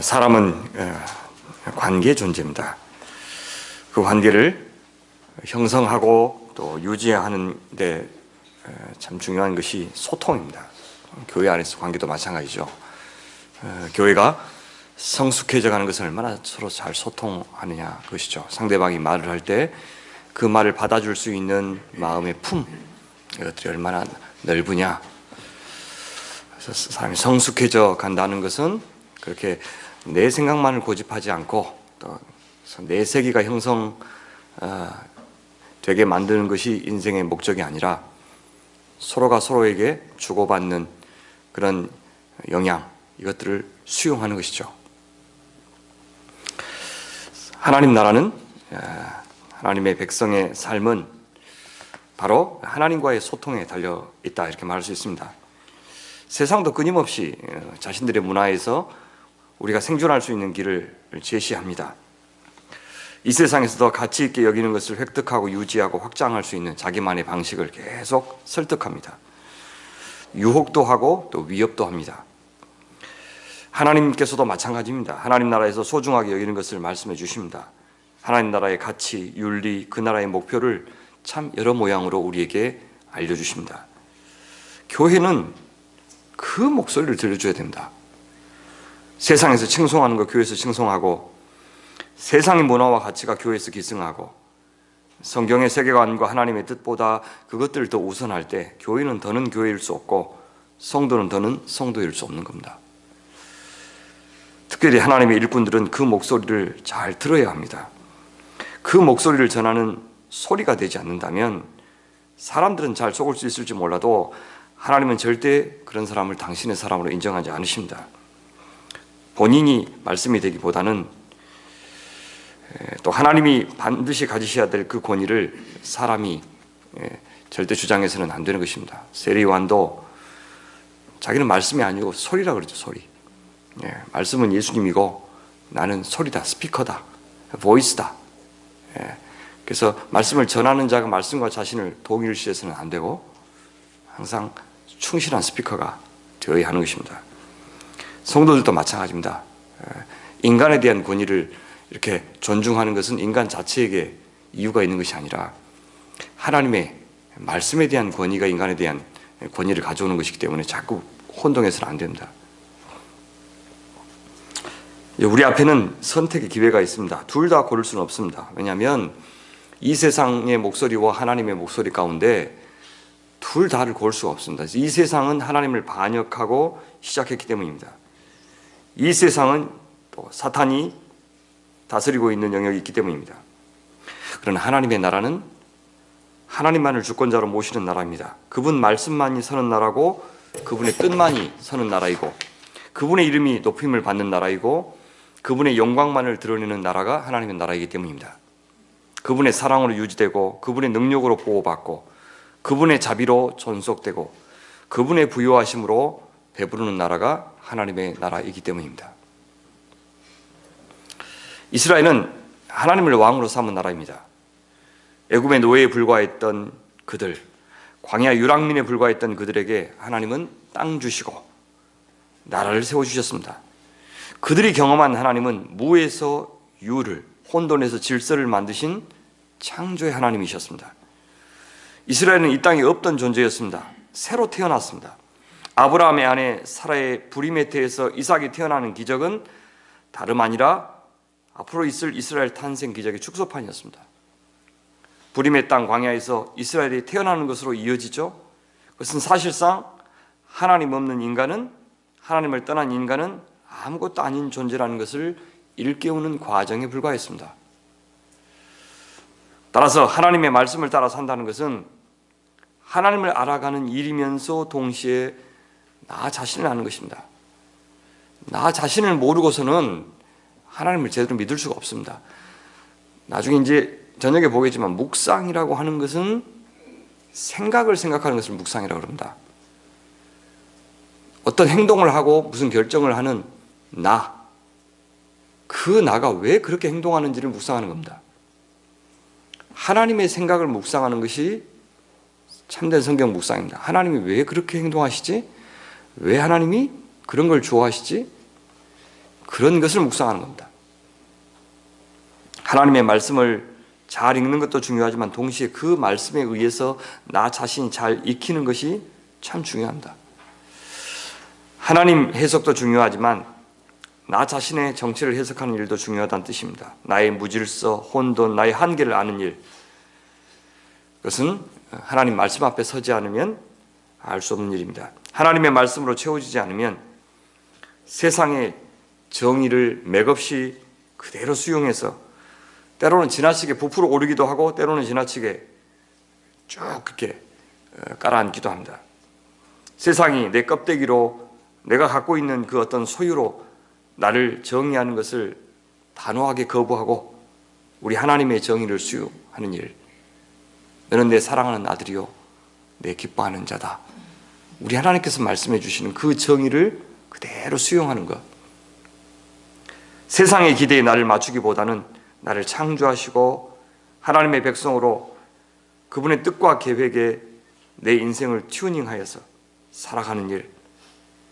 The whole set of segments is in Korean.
사람은 관계 존재입니다. 그 관계를 형성하고 또 유지하는 데 참 중요한 것이 소통입니다. 교회 안에서 관계도 마찬가지죠. 교회가 성숙해져 가는 것은 얼마나 서로 잘 소통하느냐 그것이죠. 상대방이 말을 할 때 그 말을 받아줄 수 있는 마음의 품, 이것들이 얼마나 넓으냐. 그래서 사람이 성숙해져 간다는 것은 그렇게 내 생각만을 고집하지 않고 또 내 세계가 되게 만드는 것이 인생의 목적이 아니라 서로가 서로에게 주고받는 그런 영향, 이것들을 수용하는 것이죠. 하나님 나라는, 하나님의 백성의 삶은 바로 하나님과의 소통에 달려 있다, 이렇게 말할 수 있습니다. 세상도 끊임없이 자신들의 문화에서 우리가 생존할 수 있는 길을 제시합니다. 이 세상에서도 가치 있게 여기는 것을 획득하고 유지하고 확장할 수 있는 자기만의 방식을 계속 설득합니다. 유혹도 하고 또 위협도 합니다. 하나님께서도 마찬가지입니다. 하나님 나라에서 소중하게 여기는 것을 말씀해 주십니다. 하나님 나라의 가치, 윤리, 그 나라의 목표를 참 여러 모양으로 우리에게 알려주십니다. 교회는 그 목소리를 들려줘야 됩니다. 세상에서 칭송하는 거 교회에서 칭송하고, 세상의 문화와 가치가 교회에서 기승하고, 성경의 세계관과 하나님의 뜻보다 그것들을 더 우선할 때 교회는 더는 교회일 수 없고 성도는 더는 성도일 수 없는 겁니다. 특별히 하나님의 일꾼들은 그 목소리를 잘 들어야 합니다. 그 목소리를 전하는 소리가 되지 않는다면 사람들은 잘 속을 수 있을지 몰라도 하나님은 절대 그런 사람을 당신의 사람으로 인정하지 않으십니다. 본인이 말씀이 되기보다는 또 하나님이 반드시 가지셔야 될 그 권위를 사람이 절대 주장해서는 안 되는 것입니다. 세리 요한도 자기는 말씀이 아니고 소리라 그러죠. 소리. 말씀은 예수님이고 나는 소리다, 스피커다, 보이스다. 그래서 말씀을 전하는 자가 말씀과 자신을 동일시해서는 안 되고 항상 충실한 스피커가 되어야 하는 것입니다. 성도들도 마찬가지입니다. 인간에 대한 권위를 이렇게 존중하는 것은 인간 자체에게 이유가 있는 것이 아니라 하나님의 말씀에 대한 권위가 인간에 대한 권위를 가져오는 것이기 때문에 자꾸 혼동해서는 안 됩니다. 우리 앞에는 선택의 기회가 있습니다. 둘 다 고를 수는 없습니다. 왜냐하면 이 세상의 목소리와 하나님의 목소리 가운데 둘 다를 고를 수가 없습니다. 이 세상은 하나님을 반역하고 시작했기 때문입니다. 이 세상은 또 사탄이 다스리고 있는 영역이 있기 때문입니다. 그러나 하나님의 나라는 하나님만을 주권자로 모시는 나라입니다. 그분 말씀만이 서는 나라고, 그분의 뜻만이 서는 나라이고, 그분의 이름이 높임을 받는 나라이고, 그분의 영광만을 드러내는 나라가 하나님의 나라이기 때문입니다. 그분의 사랑으로 유지되고, 그분의 능력으로 보호받고, 그분의 자비로 존속되고, 그분의 부요하심으로 배부르는 나라가 하나님의 나라이기 때문입니다. 이스라엘은 하나님을 왕으로 삼은 나라입니다. 애굽의 노예에 불과했던 그들, 광야 유랑민에 불과했던 그들에게 하나님은 땅 주시고 나라를 세워주셨습니다. 그들이 경험한 하나님은 무에서 유를, 혼돈에서 질서를 만드신 창조의 하나님이셨습니다. 이스라엘은 이 땅에 없던 존재였습니다. 새로 태어났습니다. 아브라함의 아내 사라의 부리메트에서 이삭이 태어나는 기적은 다름 아니라 앞으로 있을 이스라엘 탄생 기적의 축소판이었습니다. 부림의 땅 광야에서 이스라엘이 태어나는 것으로 이어지죠. 그것은 사실상 하나님 없는 인간은, 하나님을 떠난 인간은 아무것도 아닌 존재라는 것을 일깨우는 과정에 불과했습니다. 따라서 하나님의 말씀을 따라 산다는 것은 하나님을 알아가는 일이면서 동시에 나 자신을 아는 것입니다. 나 자신을 모르고서는 하나님을 제대로 믿을 수가 없습니다. 나중에 이제 저녁에 보겠지만 묵상이라고 하는 것은 생각을 생각하는 것을 묵상이라고 합니다. 어떤 행동을 하고 무슨 결정을 하는 나, 그 나가 왜 그렇게 행동하는지를 묵상하는 겁니다. 하나님의 생각을 묵상하는 것이 참된 성경 묵상입니다. 하나님이 왜 그렇게 행동하시지? 왜 하나님이 그런 걸 좋아하시지? 그런 것을 묵상하는 겁니다. 하나님의 말씀을 잘 읽는 것도 중요하지만 동시에 그 말씀에 의해서 나 자신이 잘 익히는 것이 참 중요합니다. 하나님 해석도 중요하지만 나 자신의 정체를 해석하는 일도 중요하다는 뜻입니다. 나의 무질서, 혼돈, 나의 한계를 아는 일, 그것은 하나님 말씀 앞에 서지 않으면 알 수 없는 일입니다. 하나님의 말씀으로 채워지지 않으면 세상의 정의를 맥없이 그대로 수용해서 때로는 지나치게 부풀어 오르기도 하고 때로는 지나치게 쭉 그렇게 깔아앉기도 합니다. 세상이 내 껍데기로 내가 갖고 있는 그 어떤 소유로 나를 정의하는 것을 단호하게 거부하고 우리 하나님의 정의를 수용하는 일. 너는 내 사랑하는 아들이요 내 기뻐하는 자다. 우리 하나님께서 말씀해 주시는 그 정의를 그대로 수용하는 것. 세상의 기대에 나를 맞추기보다는 나를 창조하시고 하나님의 백성으로 그분의 뜻과 계획에 내 인생을 튜닝하여서 살아가는 일,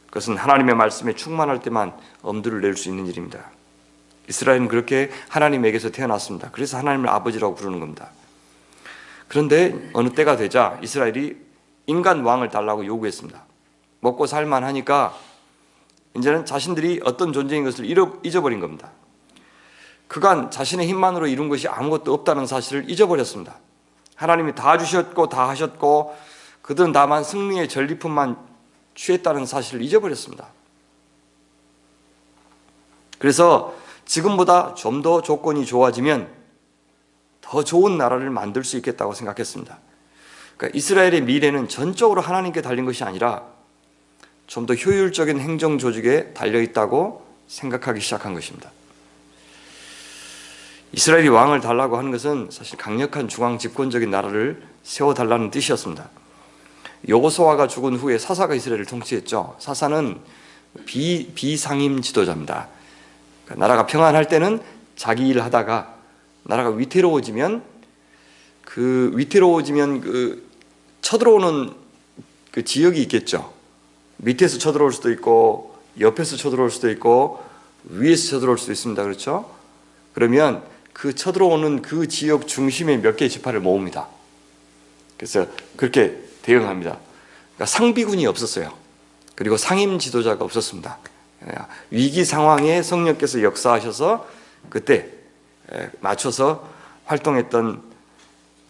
그것은 하나님의 말씀에 충만할 때만 엄두를 낼 수 있는 일입니다. 이스라엘은 그렇게 하나님에게서 태어났습니다. 그래서 하나님을 아버지라고 부르는 겁니다. 그런데 어느 때가 되자 이스라엘이 인간 왕을 달라고 요구했습니다. 먹고 살만 하니까 이제는 자신들이 어떤 존재인 것을 잊어버린 겁니다. 그간 자신의 힘만으로 이룬 것이 아무것도 없다는 사실을 잊어버렸습니다. 하나님이 다 주셨고 다 하셨고 그들은 다만 승리의 전리품만 취했다는 사실을 잊어버렸습니다. 그래서 지금보다 좀 더 조건이 좋아지면 더 좋은 나라를 만들 수 있겠다고 생각했습니다. 그러니까 이스라엘의 미래는 전적으로 하나님께 달린 것이 아니라 좀 더 효율적인 행정 조직에 달려있다고 생각하기 시작한 것입니다. 이스라엘이 왕을 달라고 하는 것은 사실 강력한 중앙 집권적인 나라를 세워달라는 뜻이었습니다. 여호수아가 죽은 후에 사사가 이스라엘을 통치했죠. 사사는 비상임 지도자입니다. 그러니까 나라가 평안할 때는 자기 일 하다가 나라가 위태로워지면 쳐들어오는 그 지역이 있겠죠. 밑에서 쳐들어올 수도 있고 옆에서 쳐들어올 수도 있고 위에서 쳐들어올 수도 있습니다. 그렇죠? 그러면 그 쳐들어오는 그 지역 중심에 몇 개의 지파를 모읍니다. 그래서 그렇게 대응합니다. 그러니까 상비군이 없었어요. 그리고 상임 지도자가 없었습니다. 위기 상황에 성령께서 역사하셔서 그때 맞춰서 활동했던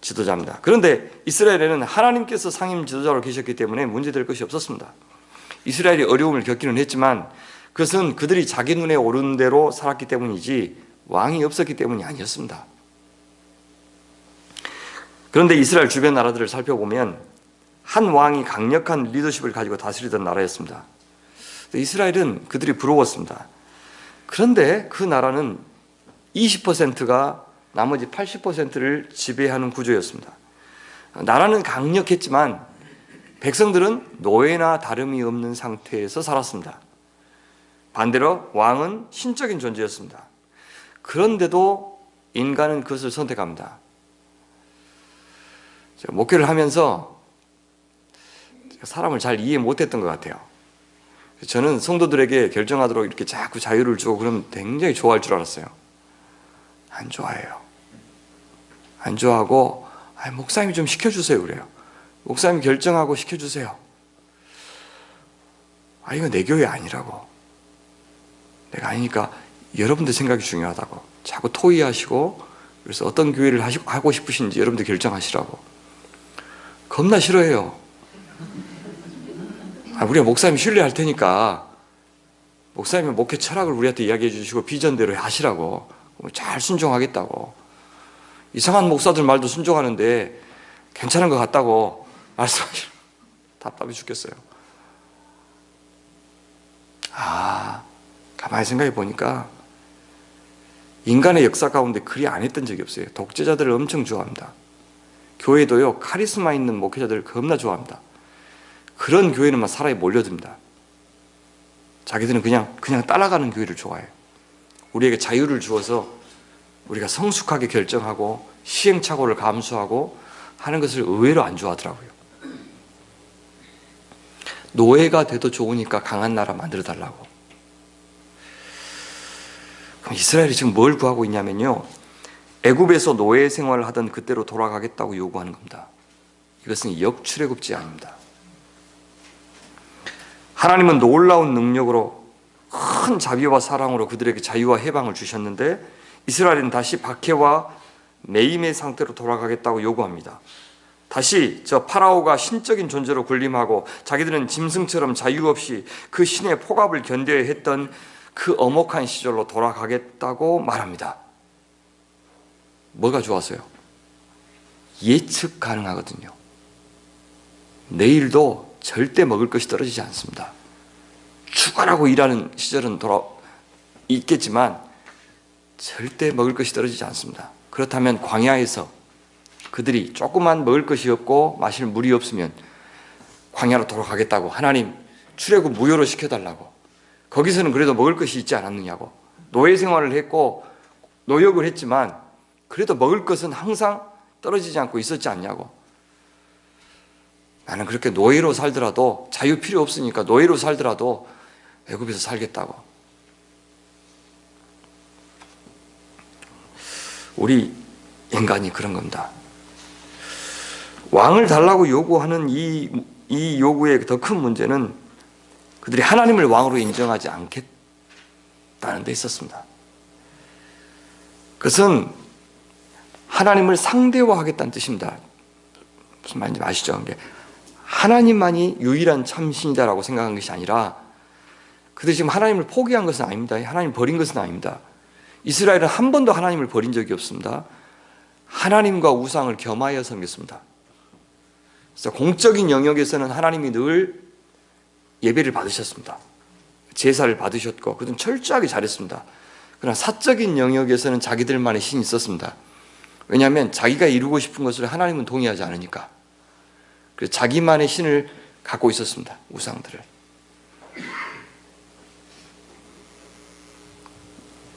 지도자입니다. 그런데 이스라엘에는 하나님께서 상임 지도자로 계셨기 때문에 문제될 것이 없었습니다. 이스라엘이 어려움을 겪기는 했지만 그것은 그들이 자기 눈에 오른 대로 살았기 때문이지 왕이 없었기 때문이 아니었습니다. 그런데 이스라엘 주변 나라들을 살펴보면 한 왕이 강력한 리더십을 가지고 다스리던 나라였습니다. 이스라엘은 그들이 부러웠습니다. 그런데 그 나라는 20%가 나머지 80%를 지배하는 구조였습니다. 나라는 강력했지만 백성들은 노예나 다름이 없는 상태에서 살았습니다. 반대로 왕은 신적인 존재였습니다. 그런데도 인간은 그것을 선택합니다. 제가 목회를 하면서 사람을 잘 이해 못했던 것 같아요. 저는 성도들에게 결정하도록 이렇게 자꾸 자유를 주고 그러면 굉장히 좋아할 줄 알았어요. 안 좋아해요. 안 좋아하고 목사님이 좀 시켜주세요 그래요. 목사님이 결정하고 시켜주세요. 이거 내 교회 아니라고. 내가 아니니까 여러분들 생각이 중요하다고. 자꾸 토의하시고 그래서 어떤 교회를 하고 싶으신지 여러분들 결정하시라고. 겁나 싫어해요. 우리가 목사님 신뢰할 테니까 목사님의 목회 철학을 우리한테 이야기해 주시고 비전대로 하시라고. 잘 순종하겠다고. 이상한 목사들 말도 순종하는데 괜찮은 것 같다고 말씀하시고 답답해 죽겠어요. 가만히 생각해 보니까 인간의 역사 가운데 그리 안 했던 적이 없어요. 독재자들을 엄청 좋아합니다. 교회도요, 카리스마 있는 목회자들을 겁나 좋아합니다. 그런 교회는만 사람이 몰려듭니다. 자기들은 그냥 따라가는 교회를 좋아해요. 우리에게 자유를 주어서 우리가 성숙하게 결정하고 시행착오를 감수하고 하는 것을 의외로 안 좋아하더라고요. 노예가 돼도 좋으니까 강한 나라 만들어 달라고. 그럼 이스라엘이 지금 뭘 구하고 있냐면요, 애굽에서 노예 생활을 하던 그때로 돌아가겠다고 요구하는 겁니다. 이것은 역출애굽 제안입니다. 하나님은 놀라운 능력으로 큰 자비와 사랑으로 그들에게 자유와 해방을 주셨는데 이스라엘은 다시 박해와 매임의 상태로 돌아가겠다고 요구합니다. 다시 저 파라오가 신적인 존재로 군림하고 자기들은 짐승처럼 자유 없이 그 신의 폭압을 견뎌야 했던 그 엄혹한 시절로 돌아가겠다고 말합니다. 뭐가 좋아서요? 예측 가능하거든요. 내일도 절대 먹을 것이 떨어지지 않습니다. 죽어라고 일하는 시절은 있겠지만 절대 먹을 것이 떨어지지 않습니다. 그렇다면 광야에서 그들이 조금만 먹을 것이 없고 마실 물이 없으면 광야로 돌아가겠다고 하나님 출애굽 무효로 시켜달라고, 거기서는 그래도 먹을 것이 있지 않았느냐고, 노예 생활을 했고 노역을 했지만 그래도 먹을 것은 항상 떨어지지 않고 있었지 않냐고, 나는 그렇게 노예로 살더라도 자유 필요 없으니까 노예로 살더라도 애굽에서 살겠다고. 우리 인간이 그런 겁니다. 왕을 달라고 요구하는 이 요구의 더 큰 문제는 그들이 하나님을 왕으로 인정하지 않겠다는 데 있었습니다. 그것은 하나님을 상대화하겠다는 뜻입니다. 무슨 말인지 아시죠? 하나님만이 유일한 참신이다라고 생각한 것이 아니라 그들이 지금 하나님을 포기한 것은 아닙니다. 하나님을 버린 것은 아닙니다. 이스라엘은 한 번도 하나님을 버린 적이 없습니다. 하나님과 우상을 겸하여 섬겼습니다. 그래서 공적인 영역에서는 하나님이 늘 예배를 받으셨습니다. 제사를 받으셨고 그들은 철저하게 잘했습니다. 그러나 사적인 영역에서는 자기들만의 신이 있었습니다. 왜냐하면 자기가 이루고 싶은 것을 하나님은 동의하지 않으니까. 그래서 자기만의 신을 갖고 있었습니다. 우상들을.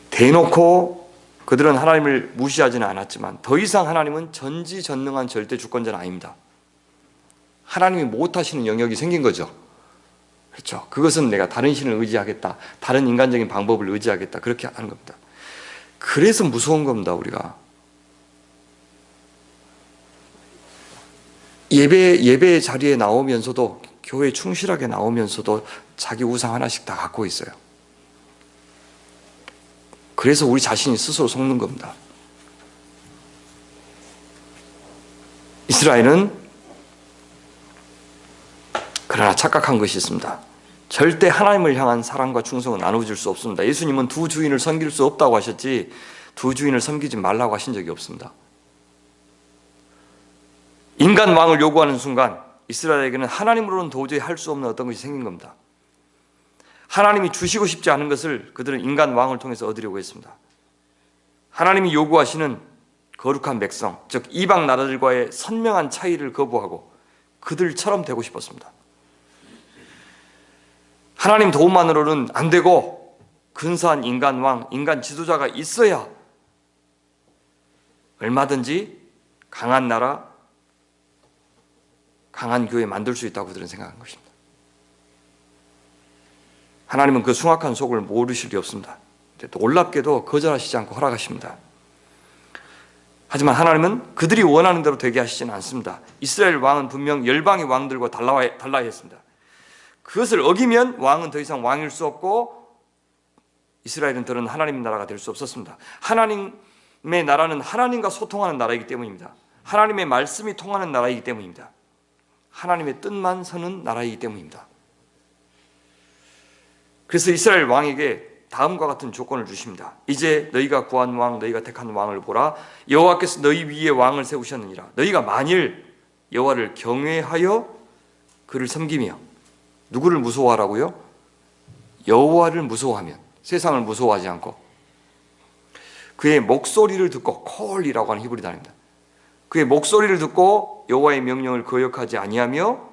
대놓고 그들은 하나님을 무시하지는 않았지만 더 이상 하나님은 전지전능한 절대 주권자는 아닙니다. 하나님이 못하시는 영역이 생긴 거죠. 그렇죠. 그것은 내가 다른 신을 의지하겠다, 다른 인간적인 방법을 의지하겠다, 그렇게 하는 겁니다. 그래서 무서운 겁니다. 우리가 예배 자리에 나오면서도, 교회에 충실하게 나오면서도 자기 우상 하나씩 다 갖고 있어요. 그래서 우리 자신이 스스로 속는 겁니다. 이스라엘은 그러나 착각한 것이 있습니다. 절대 하나님을 향한 사랑과 충성은 나눠줄 수 없습니다. 예수님은 두 주인을 섬길 수 없다고 하셨지 두 주인을 섬기지 말라고 하신 적이 없습니다. 인간 왕을 요구하는 순간 이스라엘에게는 하나님으로는 도저히 할 수 없는 어떤 것이 생긴 겁니다. 하나님이 주시고 싶지 않은 것을 그들은 인간 왕을 통해서 얻으려고 했습니다. 하나님이 요구하시는 거룩한 백성, 즉 이방 나라들과의 선명한 차이를 거부하고 그들처럼 되고 싶었습니다. 하나님 도움만으로는 안 되고 근사한 인간 왕, 인간 지도자가 있어야 얼마든지 강한 나라, 강한 교회 만들 수 있다고 그들은 생각한 것입니다. 하나님은 그 숭악한 속을 모르실 리 없습니다. 놀랍게도 거절하시지 않고 허락하십니다. 하지만 하나님은 그들이 원하는 대로 되게 하시지는 않습니다. 이스라엘 왕은 분명 열방의 왕들과 달라야 했습니다. 그것을 어기면 왕은 더 이상 왕일 수 없고 이스라엘은 더는 하나님의 나라가 될 수 없었습니다. 하나님의 나라는 하나님과 소통하는 나라이기 때문입니다. 하나님의 말씀이 통하는 나라이기 때문입니다. 하나님의 뜻만 서는 나라이기 때문입니다. 그래서 이스라엘 왕에게 다음과 같은 조건을 주십니다. 이제 너희가 구한 왕, 너희가 택한 왕을 보라. 여호와께서 너희 위에 왕을 세우셨느니라. 너희가 만일 여호와를 경외하여 그를 섬기며, 누구를 무서워하라고요? 여호와를 무서워하면, 세상을 무서워하지 않고 그의 목소리를 듣고, 콜이라고 하는 히브리 단어입니다. 그의 목소리를 듣고 여호와의 명령을 거역하지 아니하며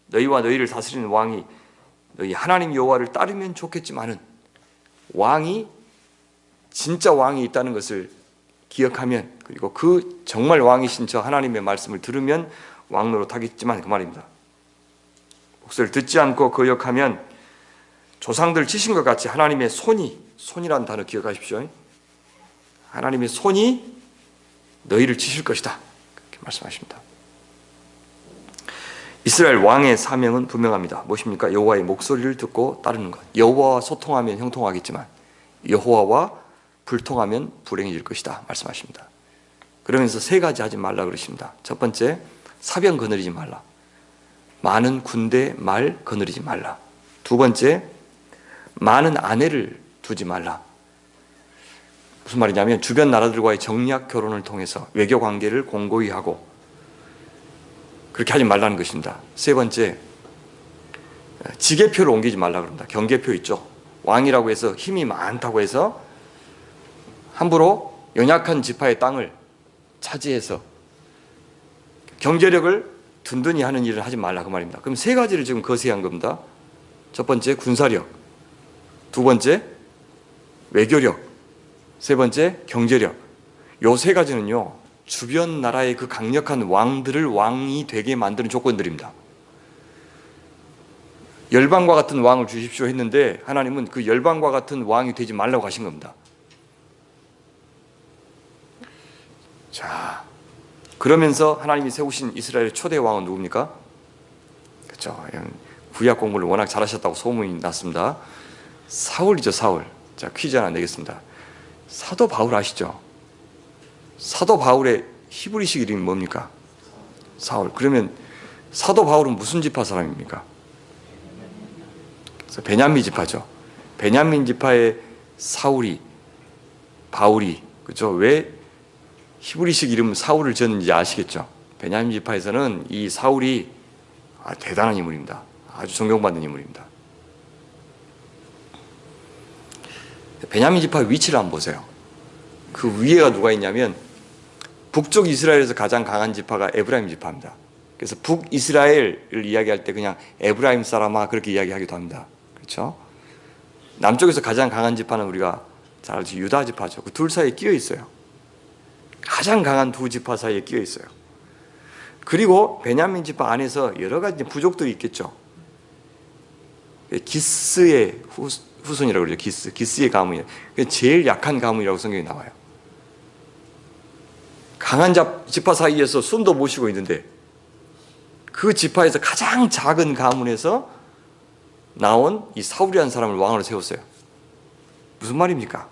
너희와 너희를 다스리는 왕이 너희 하나님 여호와를 따르면 좋겠지만은, 왕이 진짜 왕이 있다는 것을 기억하면, 그리고 그 정말 왕이신 저 하나님의 말씀을 들으면 왕 노릇하겠지만 그 말입니다. 목소리를 듣지 않고 거역하면 조상들 치신 것 같이 하나님의 손이라는 단어 기억하십시오. 하나님의 손이 너희를 치실 것이다. 그렇게 말씀하십니다. 이스라엘 왕의 사명은 분명합니다. 무엇입니까? 여호와의 목소리를 듣고 따르는 것. 여호와와 소통하면 형통하겠지만 여호와와 불통하면 불행해질 것이다 말씀하십니다. 그러면서 세 가지 하지 말라 그러십니다. 첫 번째, 사병 거느리지 말라. 많은 군대 말 거느리지 말라. 두 번째, 많은 아내를 두지 말라. 무슨 말이냐면 주변 나라들과의 정략 결혼을 통해서 외교 관계를 공고히 하고 그렇게 하지 말라는 것입니다. 세 번째, 지계표를 옮기지 말라 그럽니다. 경계표 있죠. 왕이라고 해서 힘이 많다고 해서 함부로 연약한 지파의 땅을 차지해서 경제력을 든든히 하는 일을 하지 말라 그 말입니다. 그럼 세 가지를 지금 거세한 겁니다. 첫 번째, 군사력. 두 번째, 외교력. 세 번째, 경제력. 요 세 가지는요, 주변 나라의 그 강력한 왕들을 왕이 되게 만드는 조건들입니다. 열방과 같은 왕을 주십시오 했는데 하나님은 그 열방과 같은 왕이 되지 말라고 하신 겁니다. 자, 그러면서 하나님이 세우신 이스라엘의 초대 왕은 누굽니까? 그렇죠. 구약 공부를 워낙 잘하셨다고 소문이 났습니다. 사울이죠, 사울. 자, 퀴즈 하나 내겠습니다. 사도 바울 아시죠? 사도 바울의 히브리식 이름이 뭡니까? 사울. 그러면 사도 바울은 무슨 지파 사람입니까? 그래서 베냐민 지파죠. 베냐민 지파의 사울이, 바울이, 그렇죠? 왜 히브리식 이름 사울을 지었는지 아시겠죠? 베냐민 지파에서는 이 사울이 대단한 인물입니다. 아주 존경받는 인물입니다. 베냐민 지파 위치를 한번 보세요. 그 위에가 누가 있냐면 북쪽 이스라엘에서 가장 강한 지파가 에브라임 지파입니다. 그래서 북이스라엘을 이야기할 때 그냥 에브라임 사람아 그렇게 이야기하기도 합니다. 그렇죠? 남쪽에서 가장 강한 지파는 우리가 잘 알죠. 유다 지파죠. 그 둘 사이에 끼어 있어요. 가장 강한 두 지파 사이에 끼어 있어요. 그리고 베냐민 지파 안에서 여러 가지 부족들이 있겠죠. 기스의 후손이라고 그러죠. 기스의 가문이에요. 제일 약한 가문이라고 성경에 나와요. 강한 지파 사이에서 숨도 못 쉬고 있는데 그 지파에서 가장 작은 가문에서 나온 이 사울이라는 사람을 왕으로 세웠어요. 무슨 말입니까?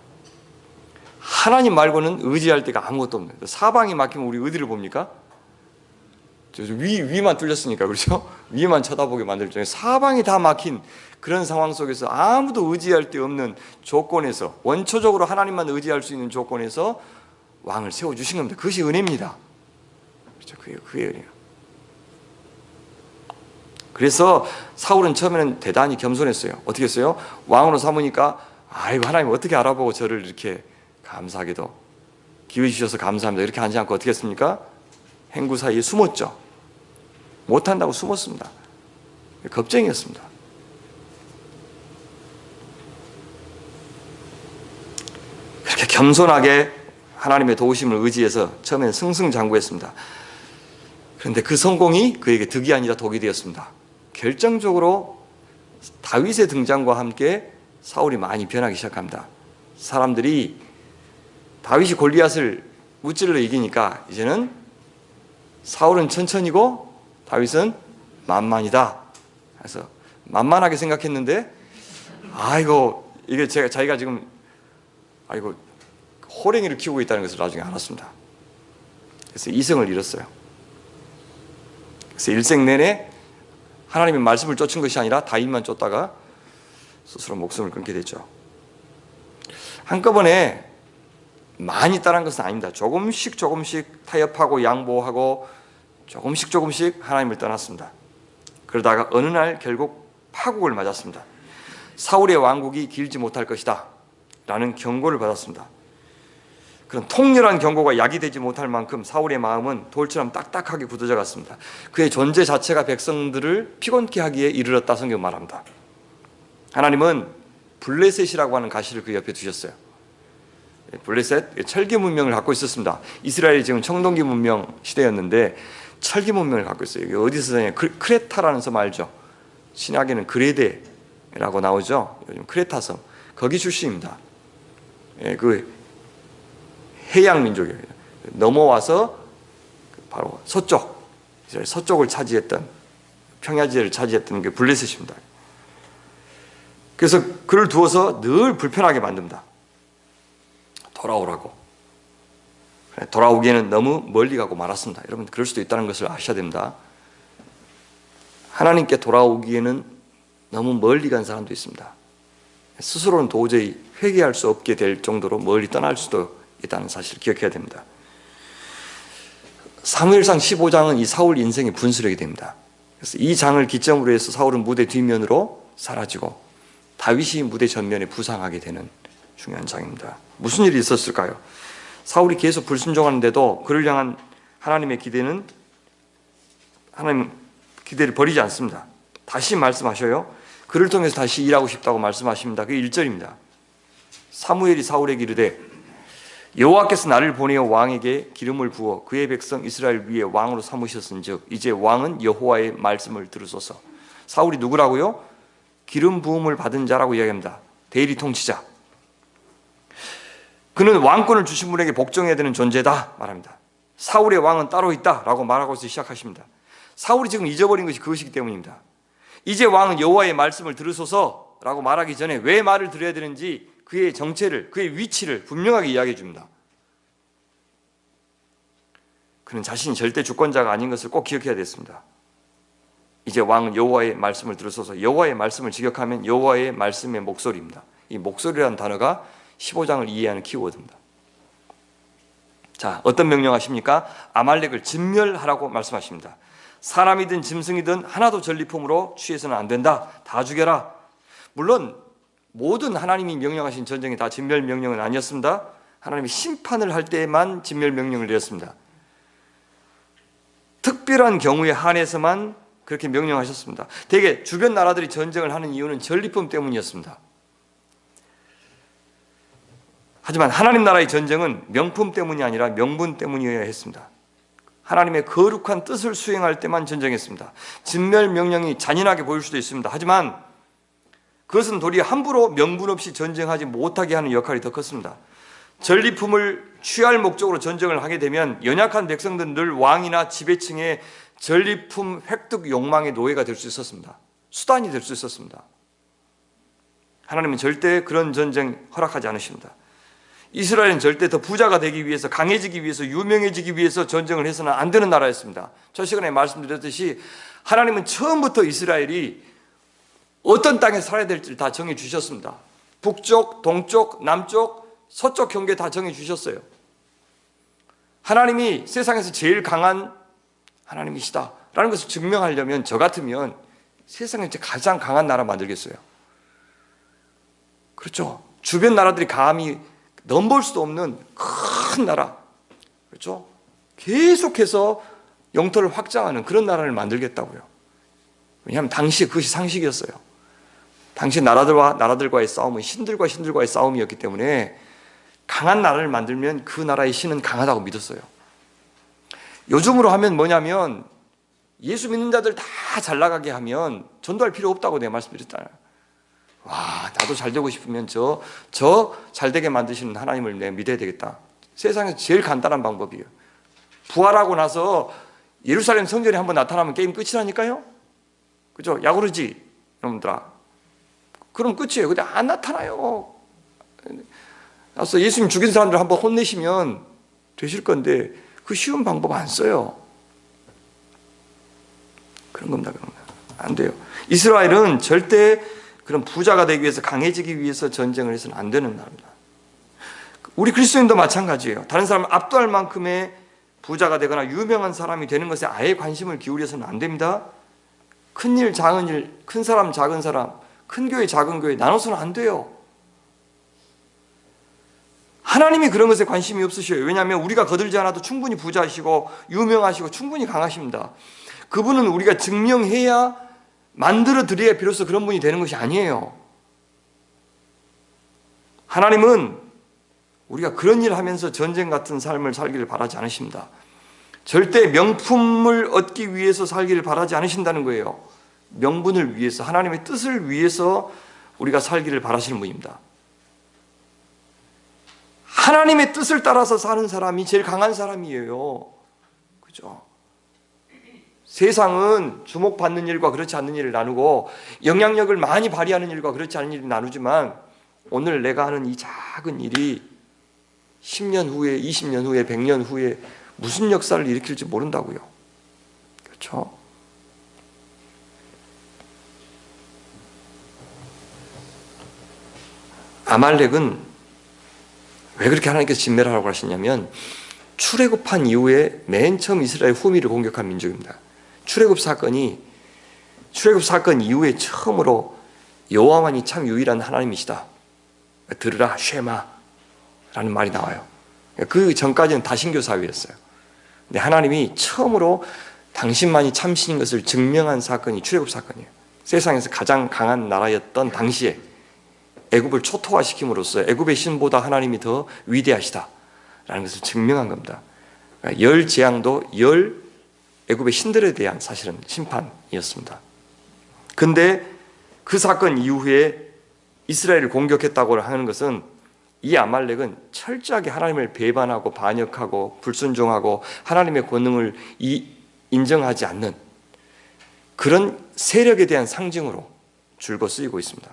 하나님 말고는 의지할 데가 아무것도 없는 거예요. 사방이 막히면 우리 어디를 봅니까? 위만 뚫렸으니까 그렇죠? 위만 쳐다보게 만들 정도에 사방이 다 막힌 그런 상황 속에서 아무도 의지할 데 없는 조건에서 원초적으로 하나님만 의지할 수 있는 조건에서 왕을 세워주신 겁니다. 그것이 은혜입니다. 그렇죠? 그게 은혜예요. 그래서 사울은 처음에는 대단히 겸손했어요. 어떻게 했어요? 왕으로 삼으니까 아이고 하나님 어떻게 알아보고 저를 이렇게 감사하게도 기회 주셔서 감사합니다. 이렇게 하지 않고 어떻게 했습니까? 행구 사이에 숨었죠. 못한다고 숨었습니다. 겁쟁이였습니다. 그렇게 겸손하게 하나님의 도우심을 의지해서 처음에는 승승장구했습니다. 그런데 그 성공이 그에게 득이 아니라 독이 되었습니다. 결정적으로 다윗의 등장과 함께 사울이 많이 변하기 시작합니다. 사람들이 다윗이 골리앗을 무찔러 이기니까 이제는 사울은 천천히고 다윗은 만만이다. 그래서 만만하게 생각했는데 아이고 이게 자기가 지금 아이고 호랭이를 키우고 있다는 것을 나중에 알았습니다. 그래서 이성을 잃었어요. 그래서 일생 내내 하나님의 말씀을 쫓은 것이 아니라 다윗만 쫓다가 스스로 목숨을 끊게 됐죠. 한꺼번에 많이 따른 것은 아닙니다. 조금씩 타협하고 양보하고 조금씩 하나님을 떠났습니다. 그러다가 어느 날 결국 파국을 맞았습니다. 사울의 왕국이 길지 못할 것이다 라는 경고를 받았습니다. 그런 통렬한 경고가 약이 되지 못할 만큼 사울의 마음은 돌처럼 딱딱하게 굳어져 갔습니다. 그의 존재 자체가 백성들을 피곤케 하기에 이르렀다 성경 말합니다. 하나님은 블레셋이라고 하는 가시를 그 옆에 두셨어요. 블레셋, 철기 문명을 갖고 있었습니다. 이스라엘이 지금 청동기 문명 시대였는데 철기 문명을 갖고 있어요. 어디서 크레타라는 섬 알죠? 신약에는 그레데 나오죠. 요즘 크레타 섬 거기 출신입니다. 그 해양 민족이에요. 넘어와서 바로 서쪽을 차지했던 평야지대를 차지했던 게 블레셋입니다. 그래서 그를 두어서 늘 불편하게 만듭니다. 돌아오라고. 돌아오기에는 너무 멀리 가고 말았습니다. 여러분 그럴 수도 있다는 것을 아셔야 됩니다. 하나님께 돌아오기에는 너무 멀리 간 사람도 있습니다. 스스로는 도저히 회개할 수 없게 될 정도로 멀리 떠날 수도 있다는 사실을 기억해야 됩니다. 사무엘상 15장은 이 사울 인생의 분수령이 됩니다. 그래서 이 장을 기점으로 해서 사울은 무대 뒷면으로 사라지고 다윗이 무대 전면에 부상하게 되는 중요한 장입니다. 무슨 일이 있었을까요? 사울이 계속 불순종하는데도 그를 향한 하나님의 기대는 하나님 기대를 버리지 않습니다. 다시 말씀하셔요. 그를 통해서 다시 일하고 싶다고 말씀하십니다. 그게 1절입니다. 사무엘이 사울에게 이르되 여호와께서 나를 보내어 왕에게 기름을 부어 그의 백성 이스라엘 위에 왕으로 삼으셨은즉 이제 왕은 여호와의 말씀을 들으소서. 사울이 누구라고요? 기름 부음을 받은 자라고 이야기합니다. 대리 통치자. 그는 왕권을 주신 분에게 복종해야 되는 존재다 말합니다. 사울의 왕은 따로 있다라고 말하고서 시작하십니다. 사울이 지금 잊어버린 것이 그것이기 때문입니다. 이제 왕은 여호와의 말씀을 들으소서라고 말하기 전에 왜 말을 들어야 되는지 그의 정체를, 그의 위치를 분명하게 이야기해 줍니다. 그는 자신이 절대 주권자가 아닌 것을 꼭 기억해야 됐습니다. 이제 왕은 여호와의 말씀을 들으소서. 여호와의 말씀을 직역하면 여호와의 말씀의 목소리입니다. 이 목소리라는 단어가 15장을 이해하는 키워드입니다. 자, 어떤 명령하십니까? 아말렉을 진멸하라고 말씀하십니다. 사람이든 짐승이든 하나도 전리품으로 취해서는 안 된다. 다 죽여라. 물론 모든 하나님이 명령하신 전쟁이 다 진멸 명령은 아니었습니다. 하나님이 심판을 할 때만 진멸 명령을 내렸습니다. 특별한 경우에 한해서만 그렇게 명령하셨습니다. 대개 주변 나라들이 전쟁을 하는 이유는 전리품 때문이었습니다. 하지만 하나님 나라의 전쟁은 명품 때문이 아니라 명분 때문이어야 했습니다. 하나님의 거룩한 뜻을 수행할 때만 전쟁했습니다. 진멸 명령이 잔인하게 보일 수도 있습니다. 하지만 그것은 도리어 함부로 명분 없이 전쟁하지 못하게 하는 역할이 더 컸습니다. 전리품을 취할 목적으로 전쟁을 하게 되면 연약한 백성들은 늘 왕이나 지배층의 전리품 획득 욕망의 노예가 될 수 있었습니다. 수단이 될 수 있었습니다. 하나님은 절대 그런 전쟁 허락하지 않으십니다. 이스라엘은 절대 더 부자가 되기 위해서, 강해지기 위해서, 유명해지기 위해서 전쟁을 해서는 안 되는 나라였습니다. 저 시간에 말씀드렸듯이 하나님은 처음부터 이스라엘이 어떤 땅에 살아야 될지를 다 정해 주셨습니다. 북쪽, 동쪽, 남쪽, 서쪽 경계 다 정해 주셨어요. 하나님이 세상에서 제일 강한 하나님이시다라는 것을 증명하려면 저 같으면 세상에서 가장 강한 나라 만들겠어요. 그렇죠? 주변 나라들이 감히 넘볼 수도 없는 큰 나라, 그렇죠? 계속해서 영토를 확장하는 그런 나라를 만들겠다고요. 왜냐하면 당시에 그것이 상식이었어요. 당시 나라들과의 싸움은 신들과의 싸움이었기 때문에 강한 나라를 만들면 그 나라의 신은 강하다고 믿었어요. 요즘으로 하면 뭐냐면 예수 믿는 자들 다 잘 나가게 하면 전도할 필요 없다고 내가 말씀드렸잖아요. 와, 나도 잘 되고 싶으면 저 잘 되게 만드시는 하나님을 내가 믿어야 되겠다. 세상에서 제일 간단한 방법이에요. 부활하고 나서 예루살렘 성전에 한번 나타나면 게임 끝이라니까요. 그죠? 야구르지 여러분들아. 그럼 끝이에요. 근데 안 나타나요. 그래서 예수님 죽인 사람들 한번 혼내시면 되실 건데 그 쉬운 방법 안 써요. 그런 겁니다. 안 돼요. 이스라엘은 절대 그런 부자가 되기 위해서, 강해지기 위해서 전쟁을 해서는 안 되는 나라입니다. 우리 그리스도인도 마찬가지예요. 다른 사람을 압도할 만큼의 부자가 되거나 유명한 사람이 되는 것에 아예 관심을 기울여서는 안 됩니다. 큰 일, 작은 일, 큰 사람, 작은 사람, 큰 교회, 작은 교회 나눠서는 안 돼요. 하나님이 그런 것에 관심이 없으셔요. 왜냐하면 우리가 거들지 않아도 충분히 부자시고 유명하시고 충분히 강하십니다. 그분은 우리가 증명해야, 만들어 드려야 비로소 그런 분이 되는 것이 아니에요. 하나님은 우리가 그런 일을 하면서 전쟁 같은 삶을 살기를 바라지 않으십니다. 절대 명품을 얻기 위해서 살기를 바라지 않으신다는 거예요. 명분을 위해서, 하나님의 뜻을 위해서 우리가 살기를 바라시는 분입니다. 하나님의 뜻을 따라서 사는 사람이 제일 강한 사람이에요. 그죠? 세상은 주목받는 일과 그렇지 않는 일을 나누고 영향력을 많이 발휘하는 일과 그렇지 않은 일을 나누지만 오늘 내가 하는 이 작은 일이 10년 후에, 20년 후에, 100년 후에 무슨 역사를 일으킬지 모른다고요. 그렇죠? 아말렉은 왜 그렇게 하나님께서 진멸하라고 하셨냐면 출애굽한 이후에 맨 처음 이스라엘 후미를 공격한 민족입니다. 출애굽 사건 이후에 처음으로 여호와만이 참 유일한 하나님이시다. 들으라 쉐마라는 말이 나와요. 그 전까지는 다신교 사회였어요. 근데 하나님이 처음으로 당신만이 참신인 것을 증명한 사건이 출애굽 사건이에요. 세상에서 가장 강한 나라였던 당시에 애굽을 초토화시킴으로써 애굽의 신보다 하나님이 더 위대하시다라는 것을 증명한 겁니다. 그러니까 열 재앙도 애굽의 신들에 대한 사실은 심판이었습니다. 근데 그 사건 이후에 이스라엘을 공격했다고 하는 것은 이 아말렉은 철저하게 하나님을 배반하고 반역하고 불순종하고 하나님의 권능을 인정하지 않는 그런 세력에 대한 상징으로 줄곧 쓰이고 있습니다.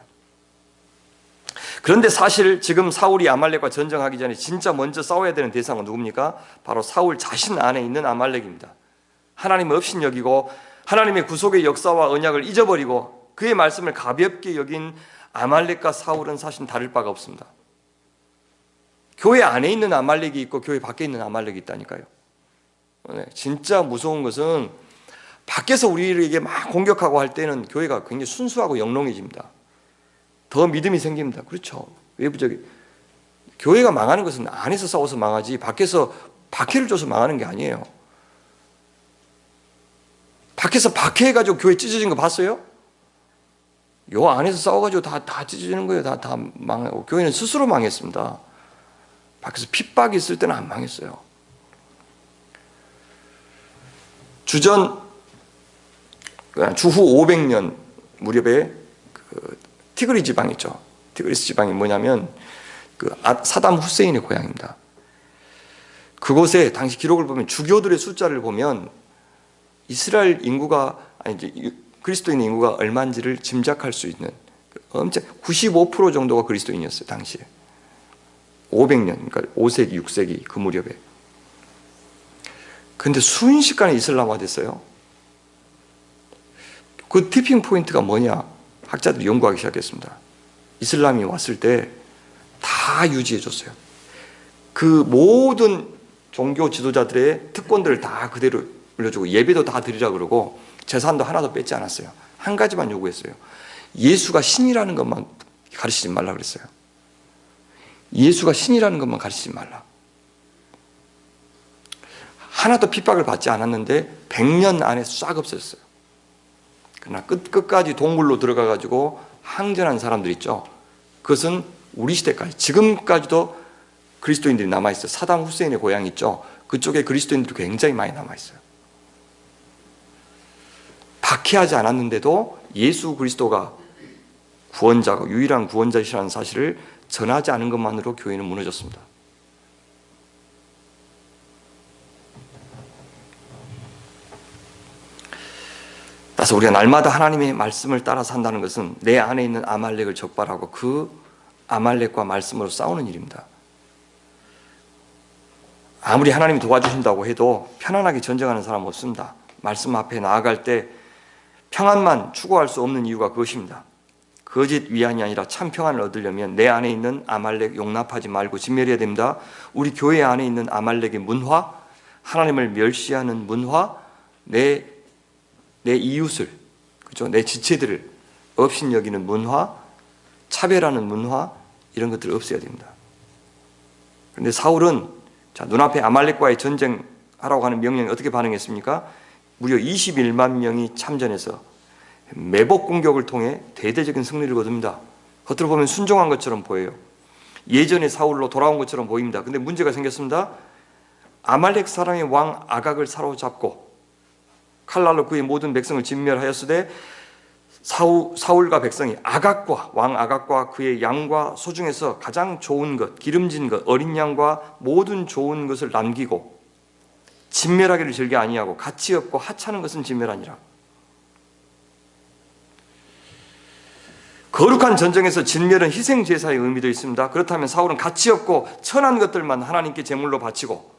그런데 사실 지금 사울이 아말렉과 전쟁하기 전에 진짜 먼저 싸워야 되는 대상은 누굽니까? 바로 사울 자신 안에 있는 아말렉입니다. 하나님을 업신여기고 하나님의 구속의 역사와 언약을 잊어버리고 그의 말씀을 가볍게 여긴 아말렉과 사울은 사실 다를 바가 없습니다. 교회 안에 있는 아말렉이 있고 교회 밖에 있는 아말렉이 있다니까요. 진짜 무서운 것은 밖에서 우리에게 막 공격하고 할 때는 교회가 굉장히 순수하고 영롱해집니다. 더 믿음이 생깁니다. 그렇죠. 외부적인 교회가 망하는 것은 안에서 싸워서 망하지 밖에서 박해를 줘서 망하는 게 아니에요. 밖에서 박해해가지고 교회 찢어진 거 봤어요? 요 안에서 싸워가지고 다 찢어지는 거예요. 다 망하고 교회는 스스로 망했습니다. 밖에서 핍박이 있을 때는 안 망했어요. 주후 500년 무렵에 티그리 지방 있죠. 티그리스 지방이 뭐냐면 사담 후세인의 고향입니다. 그곳에 당시 기록을 보면 주교들의 숫자를 보면 이스라엘 인구가 그리스도인 인구가 얼마인지를 짐작할 수 있는 엄청 95% 정도가 그리스도인이었어요. 당시에 500년, 그러니까 5세기, 6세기 그 무렵에. 그런데 순식간에 이슬람화 됐어요. 그 티핑 포인트가 뭐냐? 학자들이 연구하기 시작했습니다. 이슬람이 왔을 때 다 유지해줬어요. 그 모든 종교 지도자들의 특권들을 다 그대로 물려주고 예배도 다 드리라 그러고 재산도 하나도 뺏지 않았어요. 한 가지만 요구했어요. 예수가 신이라는 것만 가르치지 말라 그랬어요. 예수가 신이라는 것만 가르치지 말라. 하나도 핍박을 받지 않았는데 100년 안에 싹 없어졌어요. 그러나 끝까지 동굴로 들어가가지고 항전한 사람들 있죠. 그것은 우리 시대까지 지금까지도 그리스도인들이 남아있어요. 사담 후세인의 고향 있죠. 그쪽에 그리스도인들이 굉장히 많이 남아있어요. 박해하지 않았는데도 예수 그리스도가 구원자고 유일한 구원자이시라는 사실을 전하지 않은 것만으로 교회는 무너졌습니다. 따라서 우리가 날마다 하나님의 말씀을 따라 산다는 것은 내 안에 있는 아말렉을 적발하고 그 아말렉과 말씀으로 싸우는 일입니다. 아무리 하나님이 도와주신다고 해도 편안하게 전쟁하는 사람은 없습니다. 말씀 앞에 나아갈 때 평안만 추구할 수 없는 이유가 그것입니다. 거짓 위안이 아니라 참 평안을 얻으려면 내 안에 있는 아말렉 용납하지 말고 진멸해야 됩니다. 우리 교회 안에 있는 아말렉의 문화, 하나님을 멸시하는 문화, 내 이웃을, 그죠? 내 지체들을 업신여기는 문화, 차별하는 문화, 이런 것들을 없애야 됩니다. 그런데 사울은 눈앞에 아말렉과의 전쟁하라고 하는 명령에 어떻게 반응했습니까? 무려 21만 명이 참전해서 매복 공격을 통해 대대적인 승리를 거둡니다. 겉으로 보면 순종한 것처럼 보여요. 예전의 사울로 돌아온 것처럼 보입니다. 그런데 문제가 생겼습니다. 아말렉 사람의 왕 아각을 사로잡고 칼날로 그의 모든 백성을 진멸하였으되 사울과 백성이 왕 아각과 그의 양과 소 중에서 가장 좋은 것, 기름진 것, 어린 양과 모든 좋은 것을 남기고 진멸하기를 즐겨 아니하고 가치 없고 하찮은 것은 진멸하니라. 거룩한 전쟁에서 진멸은 희생 제사의 의미도 있습니다. 그렇다면 사울은 가치 없고 천한 것들만 하나님께 제물로 바치고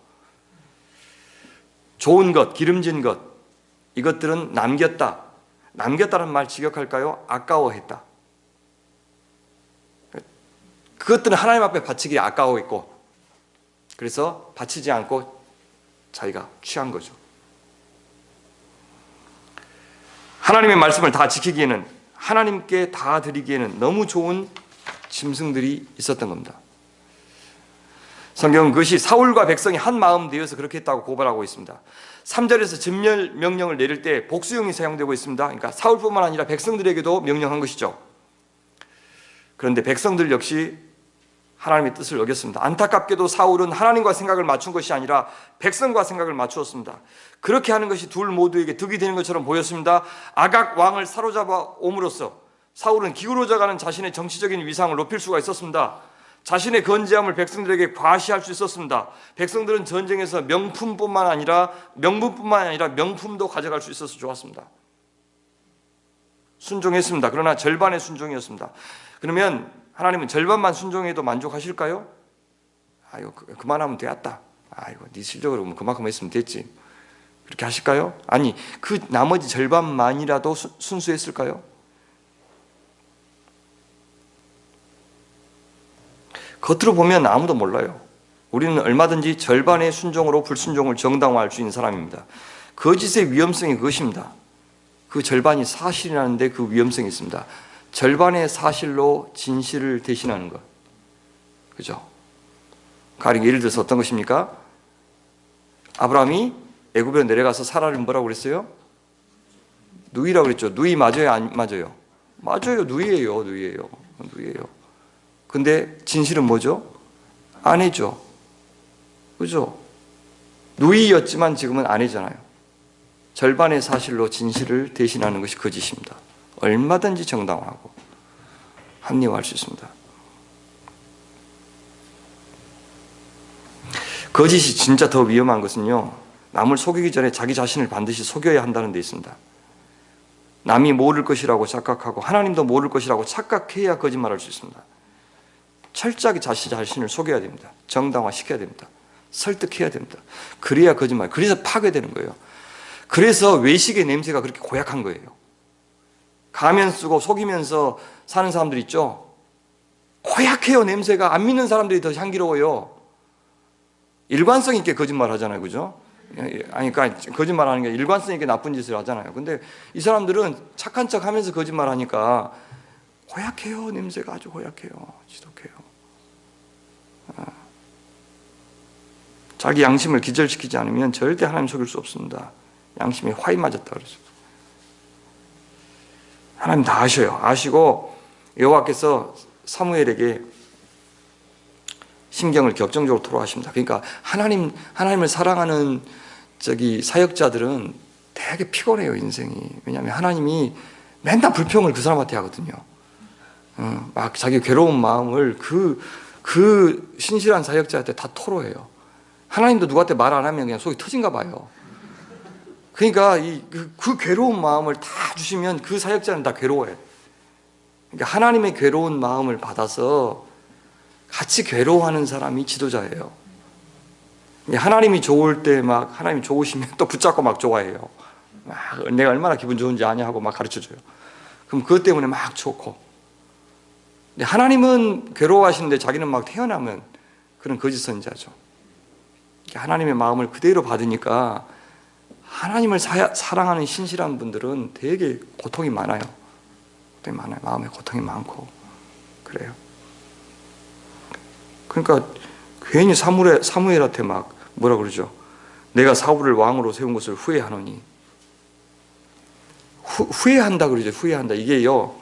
좋은 것, 기름진 것, 이것들은 남겼다. 남겼다는 말 직역할까요? 아까워했다. 그것들은 하나님 앞에 바치기 아까워했고, 그래서 바치지 않고 자기가 취한 거죠. 하나님의 말씀을 다 지키기에는, 하나님께 다 드리기에는 너무 좋은 짐승들이 있었던 겁니다. 성경은 그것이 사울과 백성이 한 마음 되어서 그렇게 했다고 고발하고 있습니다. 3절에서 진멸 명령을 내릴 때 복수형이 사용되고 있습니다. 그러니까 사울뿐만 아니라 백성들에게도 명령한 것이죠. 그런데 백성들 역시 하나님의 뜻을 어겼습니다. 안타깝게도 사울은 하나님과 생각을 맞춘 것이 아니라 백성과 생각을 맞추었습니다. 그렇게 하는 것이 둘 모두에게 득이 되는 것처럼 보였습니다. 아각 왕을 사로잡아 옴으로써 사울은 기울어져가는 자신의 정치적인 위상을 높일 수가 있었습니다. 자신의 건재함을 백성들에게 과시할 수 있었습니다. 백성들은 전쟁에서 명품뿐만 아니라 명분뿐만 아니라 명품도 가져갈 수 있어서 좋았습니다. 순종했습니다. 그러나 절반의 순종이었습니다. 그러면 하나님은 절반만 순종해도 만족하실까요? 아이고 그만하면 되었다. 아이고 네 실력으로 그만큼 했으면 됐지. 그렇게 하실까요? 아니 그 나머지 절반만이라도 순수했을까요? 겉으로 보면 아무도 몰라요. 우리는 얼마든지 절반의 순종으로 불순종을 정당화할 수 있는 사람입니다. 거짓의 위험성이 그것입니다. 그 절반이 사실이라는데 그 위험성이 있습니다. 절반의 사실로 진실을 대신하는 것. 그죠? 가령 예를 들어서 어떤 것입니까? 아브라함이 애굽에 내려가서 사라를 뭐라고 그랬어요? 누이라고 그랬죠. 누이 맞아요? 안 맞아요? 맞아요. 누이예요. 근데 진실은 뭐죠? 아내죠. 그죠? 누이였지만 지금은 아내잖아요. 절반의 사실로 진실을 대신하는 것이 거짓입니다. 얼마든지 정당화하고 합리화할 수 있습니다. 거짓이 진짜 더 위험한 것은요, 남을 속이기 전에 자기 자신을 반드시 속여야 한다는 데 있습니다. 남이 모를 것이라고 착각하고 하나님도 모를 것이라고 착각해야 거짓말할 수 있습니다. 철저하게 자신을 속여야 됩니다. 정당화시켜야 됩니다. 설득해야 됩니다. 그래야 거짓말, 그래서 파괴되는 거예요. 그래서 외식의 냄새가 그렇게 고약한 거예요. 가면 쓰고 속이면서 사는 사람들 있죠? 고약해요, 냄새가. 안 믿는 사람들이 더 향기로워요. 일관성 있게 거짓말 하잖아요, 그죠? 아니, 그러니까 거짓말 하는 게 일관성 있게 나쁜 짓을 하잖아요. 근데 이 사람들은 착한 척 하면서 거짓말 하니까 고약해요, 냄새가 아주 고약해요. 지독해요. 자기 양심을 기절시키지 않으면 절대 하나님 속일 수 없습니다. 양심이 화이 맞았다 그러죠. 하나님 다 아셔요. 아시고 여호와께서 사무엘에게 심경을 격정적으로 토로하십니다. 그러니까 하나님을 사랑하는 사역자들은 되게 피곤해요, 인생이. 왜냐하면 하나님이 맨날 불평을 그 사람한테 하거든요. 막 자기 괴로운 마음을 그 신실한 사역자한테 다 토로해요. 하나님도 누구한테 말 안 하면 그냥 속이 터진가 봐요. 그러니까 그 괴로운 마음을 다 주시면 그 사역자는 다 괴로워해. 그러니까 하나님의 괴로운 마음을 받아서 같이 괴로워하는 사람이 지도자예요. 하나님이 좋을 때 막 하나님이 좋으시면 또 붙잡고 막 좋아해요. 막 내가 얼마나 기분 좋은지 아냐 하고 막 가르쳐줘요. 그럼 그것 때문에 막 좋고. 근데 하나님은 괴로워하시는데 자기는 막 태어나면 그런 거짓 선지자죠. 하나님의 마음을 그대로 받으니까 하나님을 사랑하는 신실한 분들은 되게 고통이 많아요. 고통이 많아요. 마음에 고통이 많고 그래요. 그러니까 괜히 사무엘한테 막 뭐라 그러죠? 내가 사울을 왕으로 세운 것을 후회하노니. 후회한다 그러죠. 후회한다. 이게요,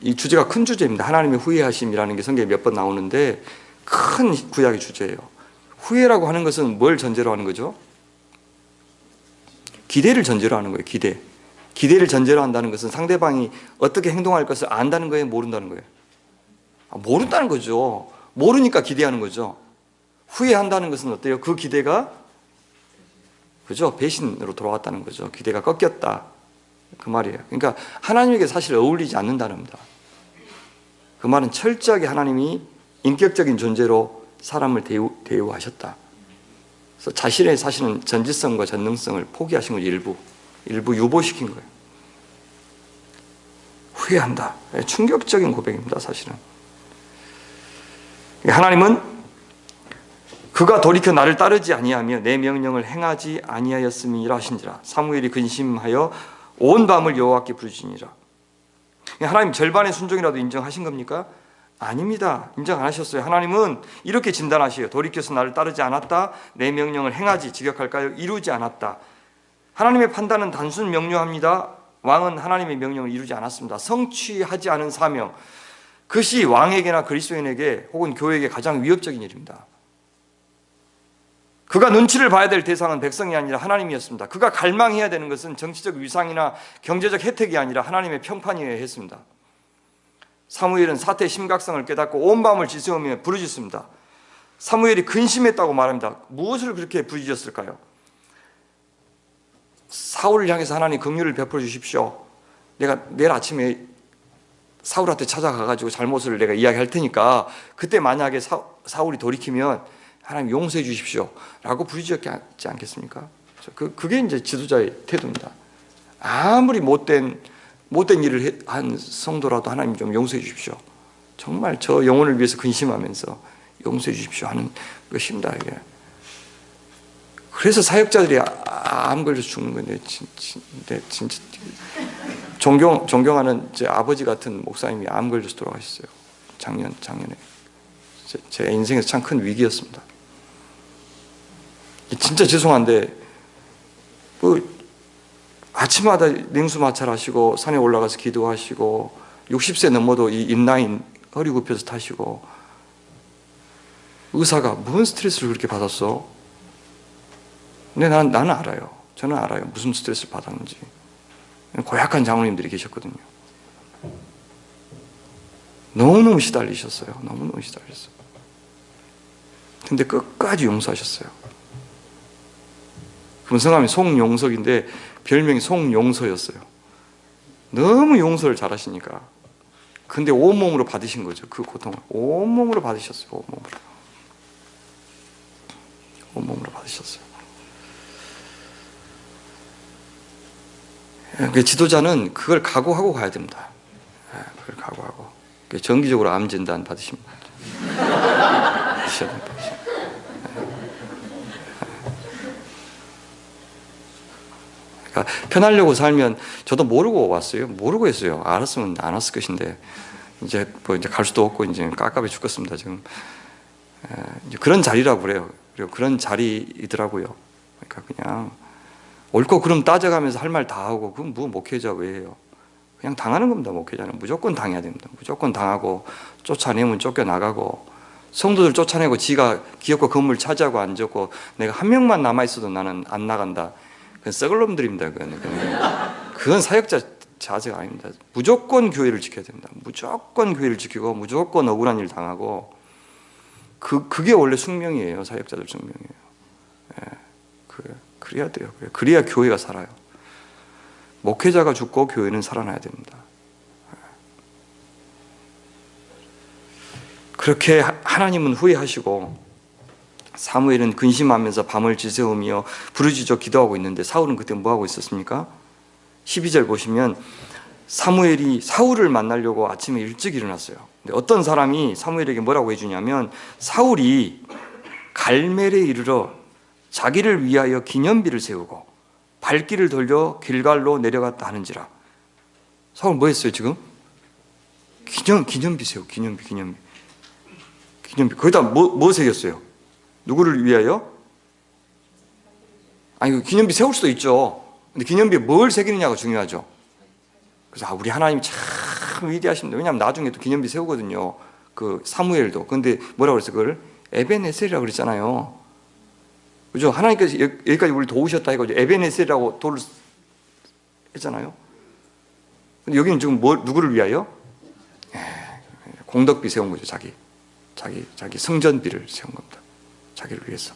이 주제가 큰 주제입니다. 하나님의 후회하심이라는 게 성경에 몇 번 나오는데 큰 구약의 주제예요. 후회라고 하는 것은 뭘 전제로 하는 거죠? 기대를 전제로 하는 거예요. 기대. 기대를 전제로 한다는 것은 상대방이 어떻게 행동할 것을 안다는 거예요? 모른다는 거예요? 모른다는 거죠. 모르니까 기대하는 거죠. 후회한다는 것은 어때요? 그 기대가 그죠? 배신으로 돌아왔다는 거죠. 기대가 꺾였다. 그 말이에요. 그러니까 하나님에게 사실 어울리지 않는다는 겁니다. 그 말은 철저하게 하나님이 인격적인 존재로 사람을 대우하셨다. 그래서 자신의 사실은 전지성과 전능성을 포기하신 거죠. 일부 유보시킨 거예요. 후회한다. 충격적인 고백입니다. 사실은. 하나님은 그가 돌이켜 나를 따르지 아니하며 내 명령을 행하지 아니하였음이라 하신지라. 사무엘이 근심하여 온 밤을 여호와께 부르짖으니라. 하나님 절반의 순종이라도 인정하신 겁니까? 아닙니다. 인정 안 하셨어요. 하나님은 이렇게 진단하시요. 돌이켜서 나를 따르지 않았다. 내 명령을 행하지 직역할까요? 이루지 않았다. 하나님의 판단은 단순 명료합니다. 왕은 하나님의 명령을 이루지 않았습니다. 성취하지 않은 사명, 그것이 왕에게나 그리스도인에게 혹은 교회에게 가장 위협적인 일입니다. 그가 눈치를 봐야 될 대상은 백성이 아니라 하나님이었습니다. 그가 갈망해야 되는 것은 정치적 위상이나 경제적 혜택이 아니라 하나님의 평판이어야 했습니다. 사무엘은 사태의 심각성을 깨닫고 온 밤을 지새우며 부르짖습니다. 사무엘이 근심했다고 말합니다. 무엇을 그렇게 부르짖었을까요? 사울을 향해서 하나님 긍휼을 베풀어 주십시오. 내가 내일 아침에 사울한테 찾아가가지고 잘못을 내가 이야기할 테니까 그때 만약에 사울이 돌이키면 하나님 용서해 주십시오 라고 부르짖었지 않겠습니까? 그게 이제 지도자의 태도입니다. 아무리 못된 일을 한 성도라도 하나님 좀 용서해 주십시오. 정말 저 영혼을 위해서 근심하면서 용서해 주십시오 하는 것입니다. 이게. 그래서 사역자들이 암 걸려서 죽는 건데 진짜 존경하는 제 아버지 같은 목사님이 암 걸려서 돌아가셨어요. 작년에. 제 인생에서 참 큰 위기였습니다. 진짜 죄송한데 아침마다 냉수 마찰하시고 산에 올라가서 기도하시고 60세 넘어도 이 인라인 허리 굽혀서 타시고 의사가 무슨 스트레스를 그렇게 받았어? 근데 나는 알아요. 저는 알아요. 무슨 스트레스를 받았는지. 고약한 장로님들이 계셨거든요. 너무너무 시달리셨어요. 너무너무 시달렸어요. 근데 끝까지 용서하셨어요. 그분 성함이 송용석인데 별명이 송용서였어요. 너무 용서를 잘하시니까. 근데 온몸으로 받으신 거죠. 그 고통을 온몸으로 받으셨어요. 온몸으로 받으셨어요. 지도자는 그걸 각오하고 가야 됩니다. 그걸 각오하고. 정기적으로 암 진단 받으십니다. 그러니까 편하려고 살면 저도 모르고 왔어요. 모르고 했어요. 알았으면 안 왔을 것인데 이제 갈 수도 없고 이제 깝깝해 죽겠습니다. 지금 이제 그런 자리라고 그래요. 그리고 그런 자리이더라고요. 그러니까 그냥 옳고 그름 따져가면서 할 말 다 하고 그건 뭐 목회자 왜 해요? 그냥 당하는 겁니다. 목회자는 무조건 당해야 됩니다. 무조건 당하고 쫓아내면 쫓겨나가고 성도들 쫓아내고 지가 기업과 건물 차지하고 앉았고 내가 한 명만 남아있어도 나는 안 나간다. 그건 썩을 놈들입니다. 그건 사역자 자세가 아닙니다. 무조건 교회를 지켜야 됩니다. 무조건 교회를 지키고 무조건 억울한 일 당하고 그게 원래 숙명이에요. 사역자들 숙명이에요. 그래야 돼요. 그래야 교회가 살아요. 목회자가 죽고 교회는 살아나야 됩니다. 그렇게 하나님은 후회하시고 사무엘은 근심하면서 밤을 지새우며 부르짖어 기도하고 있는데 사울은 그때 뭐하고 있었습니까? 12절 보시면 사무엘이 사울을 만나려고 아침에 일찍 일어났어요. 근데 어떤 사람이 사무엘에게 뭐라고 해주냐면 사울이 갈멜에 이르러 자기를 위하여 기념비를 세우고 발길을 돌려 길갈로 내려갔다 하는지라. 사울 뭐 했어요 지금? 기념비 세우고 기념비 거기다 뭐 새겼어요? 누구를 위하여? 아니 기념비 세울 수도 있죠. 근데 기념비에 뭘 새기느냐가 중요하죠. 그래서 우리 하나님이 참 위대하십니다. 왜냐하면 나중에 또 기념비 세우거든요. 그 사무엘도. 근데 뭐라고 그랬어요? 그걸 에벤에셀이라고 그랬잖아요. 그죠? 하나님께서 여기까지 우리 도우셨다 해가지고 에벤에셀이라고 돌을 했잖아요. 근데 여기는 지금 누구를 위하여? 공덕비 세운 거죠. 자기 성전비를 세운 겁니다. 자기를 위해서.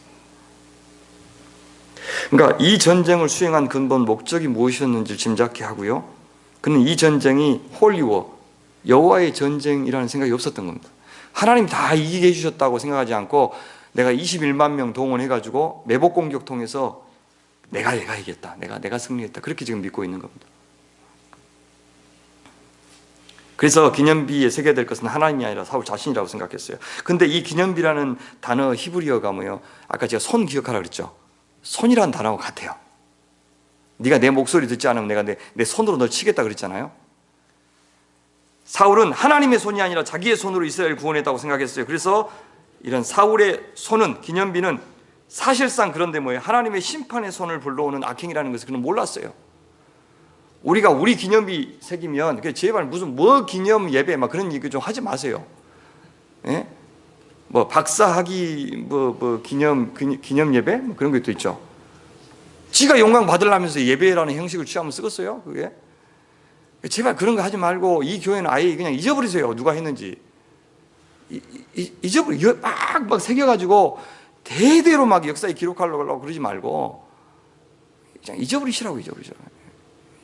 그러니까 이 전쟁을 수행한 근본 목적이 무엇이었는지 짐작케 하고요. 그는 이 전쟁이 홀리워, 여호와의 전쟁이라는 생각이 없었던 겁니다. 하나님 다 이기게 해주셨다고 생각하지 않고 내가 21만 명 동원해가지고 매복 공격 통해서 내가 이겼다, 내가 승리했다, 그렇게 지금 믿고 있는 겁니다. 그래서 기념비에 새겨야 될 것은 하나님이 아니라 사울 자신이라고 생각했어요. 근데 이 기념비라는 단어 히브리어가 뭐예요? 아까 제가 손 기억하라 그랬죠. 손이라는 단어가 같아요. 네가 내 목소리 듣지 않으면 내가 내 손으로 널 치겠다 그랬잖아요. 사울은 하나님의 손이 아니라 자기의 손으로 이스라엘을 구원했다고 생각했어요. 그래서 이런 사울의 손은, 기념비는 사실상 그런데 뭐예요? 하나님의 심판의 손을 불러오는 악행이라는 것을 그는 몰랐어요. 우리가 우리 기념비 새기면 제발 무슨 기념 예배 막 그런 얘기 좀 하지 마세요. 예? 박사학위 기념 예배 뭐 그런 것도 있죠. 지가 영광 받으려면서 예배라는 형식을 취하면 쓰겠어요? 그게? 제발 그런 거 하지 말고 이 교회는 아예 그냥 잊어버리세요. 누가 했는지. 잊어버려. 막 새겨가지고 대대로 막 역사에 기록하려고 그러지 말고 그냥 잊어버리시라고.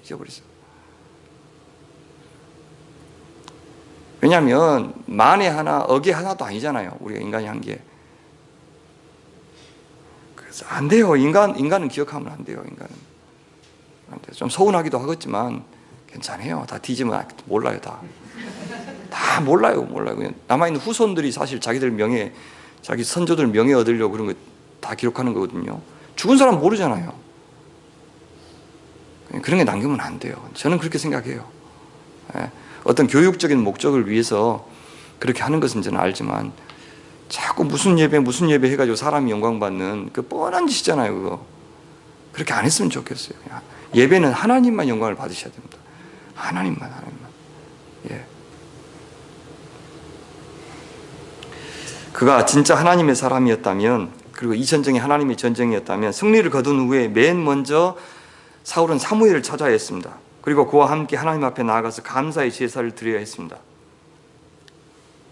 잊어버리세요. 왜냐하면 만에 하나, 억에 하나도 아니잖아요. 우리가 인간이 한 게. 그래서 안 돼요. 인간은 기억하면 안 돼요. 인간은 안 돼요. 좀 서운하기도 하겠지만 괜찮아요. 다 뒤지면 몰라요. 다 몰라요. 그냥 남아있는 후손들이 사실 자기들 명예, 자기 선조들 명예 얻으려고 그런 거 다 기록하는 거거든요. 죽은 사람 모르잖아요. 그런 게 남기면 안 돼요. 저는 그렇게 생각해요. 어떤 교육적인 목적을 위해서 그렇게 하는 것은 저는 알지만 자꾸 무슨 예배 해가지고 사람이 영광받는 그 뻔한 짓이잖아요. 그거. 그렇게 안 했으면 좋겠어요. 예배는 하나님만 영광을 받으셔야 됩니다. 하나님만. 예. 그가 진짜 하나님의 사람이었다면, 그리고 이 전쟁이 하나님의 전쟁이었다면 승리를 거둔 후에 맨 먼저 사울은 사무엘을 찾아야 했습니다. 그리고 그와 함께 하나님 앞에 나아가서 감사의 제사를 드려야 했습니다.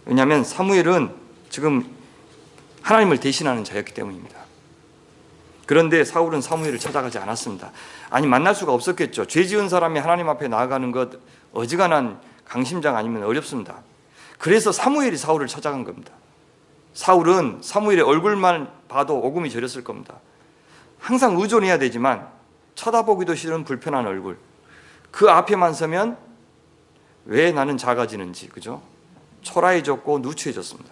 왜냐하면 사무엘은 지금 하나님을 대신하는 자였기 때문입니다. 그런데 사울은 사무엘을 찾아가지 않았습니다. 아니, 만날 수가 없었겠죠. 죄 지은 사람이 하나님 앞에 나아가는 것 어지간한 강심장 아니면 어렵습니다. 그래서 사무엘이 사울을 찾아간 겁니다. 사울은 사무엘의 얼굴만 봐도 오금이 저렸을 겁니다. 항상 의존해야 되지만 쳐다보기도 싫은 불편한 얼굴, 그 앞에만 서면 왜 나는 작아지는지, 그죠? 초라해졌고 누추해졌습니다.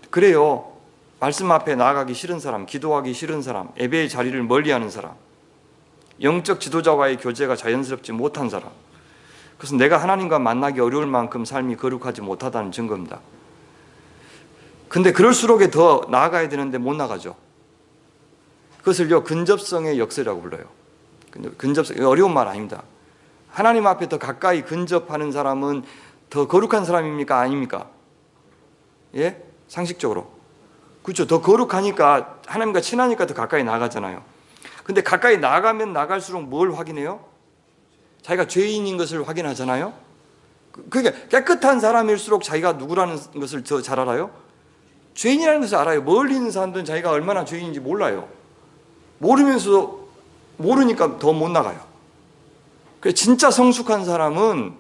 그래요. 말씀 앞에 나아가기 싫은 사람, 기도하기 싫은 사람, 예배의 자리를 멀리하는 사람, 영적 지도자와의 교제가 자연스럽지 못한 사람, 그것은 내가 하나님과 만나기 어려울 만큼 삶이 거룩하지 못하다는 증거입니다. 근데 그럴수록 더 나아가야 되는데 못 나가죠. 그것을요, 근접성의 역설이라고 불러요. 근접성, 어려운 말 아닙니다. 하나님 앞에 더 가까이 근접하는 사람은 더 거룩한 사람입니까? 아닙니까? 예? 상식적으로. 그렇죠. 더 거룩하니까, 하나님과 친하니까 더 가까이 나가잖아요. 근데 가까이 나가면 나갈수록 뭘 확인해요? 자기가 죄인인 것을 확인하잖아요. 그러니까 깨끗한 사람일수록 자기가 누구라는 것을 더 잘 알아요. 죄인이라는 것을 알아요. 멀리 있는 사람들은 자기가 얼마나 죄인인지 몰라요. 모르니까 더 못 나가요. 그래서 진짜 성숙한 사람은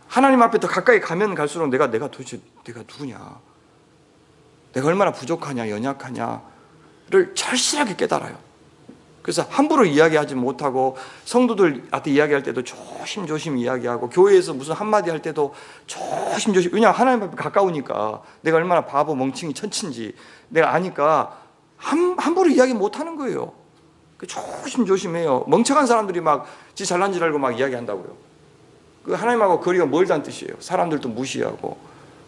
하나님 앞에 더 가까이 가면 갈수록 내가 도대체 내가 누구냐, 내가 얼마나 부족하냐, 연약하냐를 절실하게 깨달아요. 그래서 함부로 이야기하지 못하고, 성도들한테 이야기할 때도 조심조심 이야기하고, 교회에서 무슨 한마디 할 때도 조심조심, 왜냐하면 하나님 앞에 가까우니까 내가 얼마나 바보, 멍청이, 천치인지 내가 아니까 함부로 이야기 못하는 거예요. 조심조심해요. 멍청한 사람들이 막 지 잘난 줄 알고 막 이야기한다고요. 그 하나님하고 거리가 멀다는 뜻이에요. 사람들도 무시하고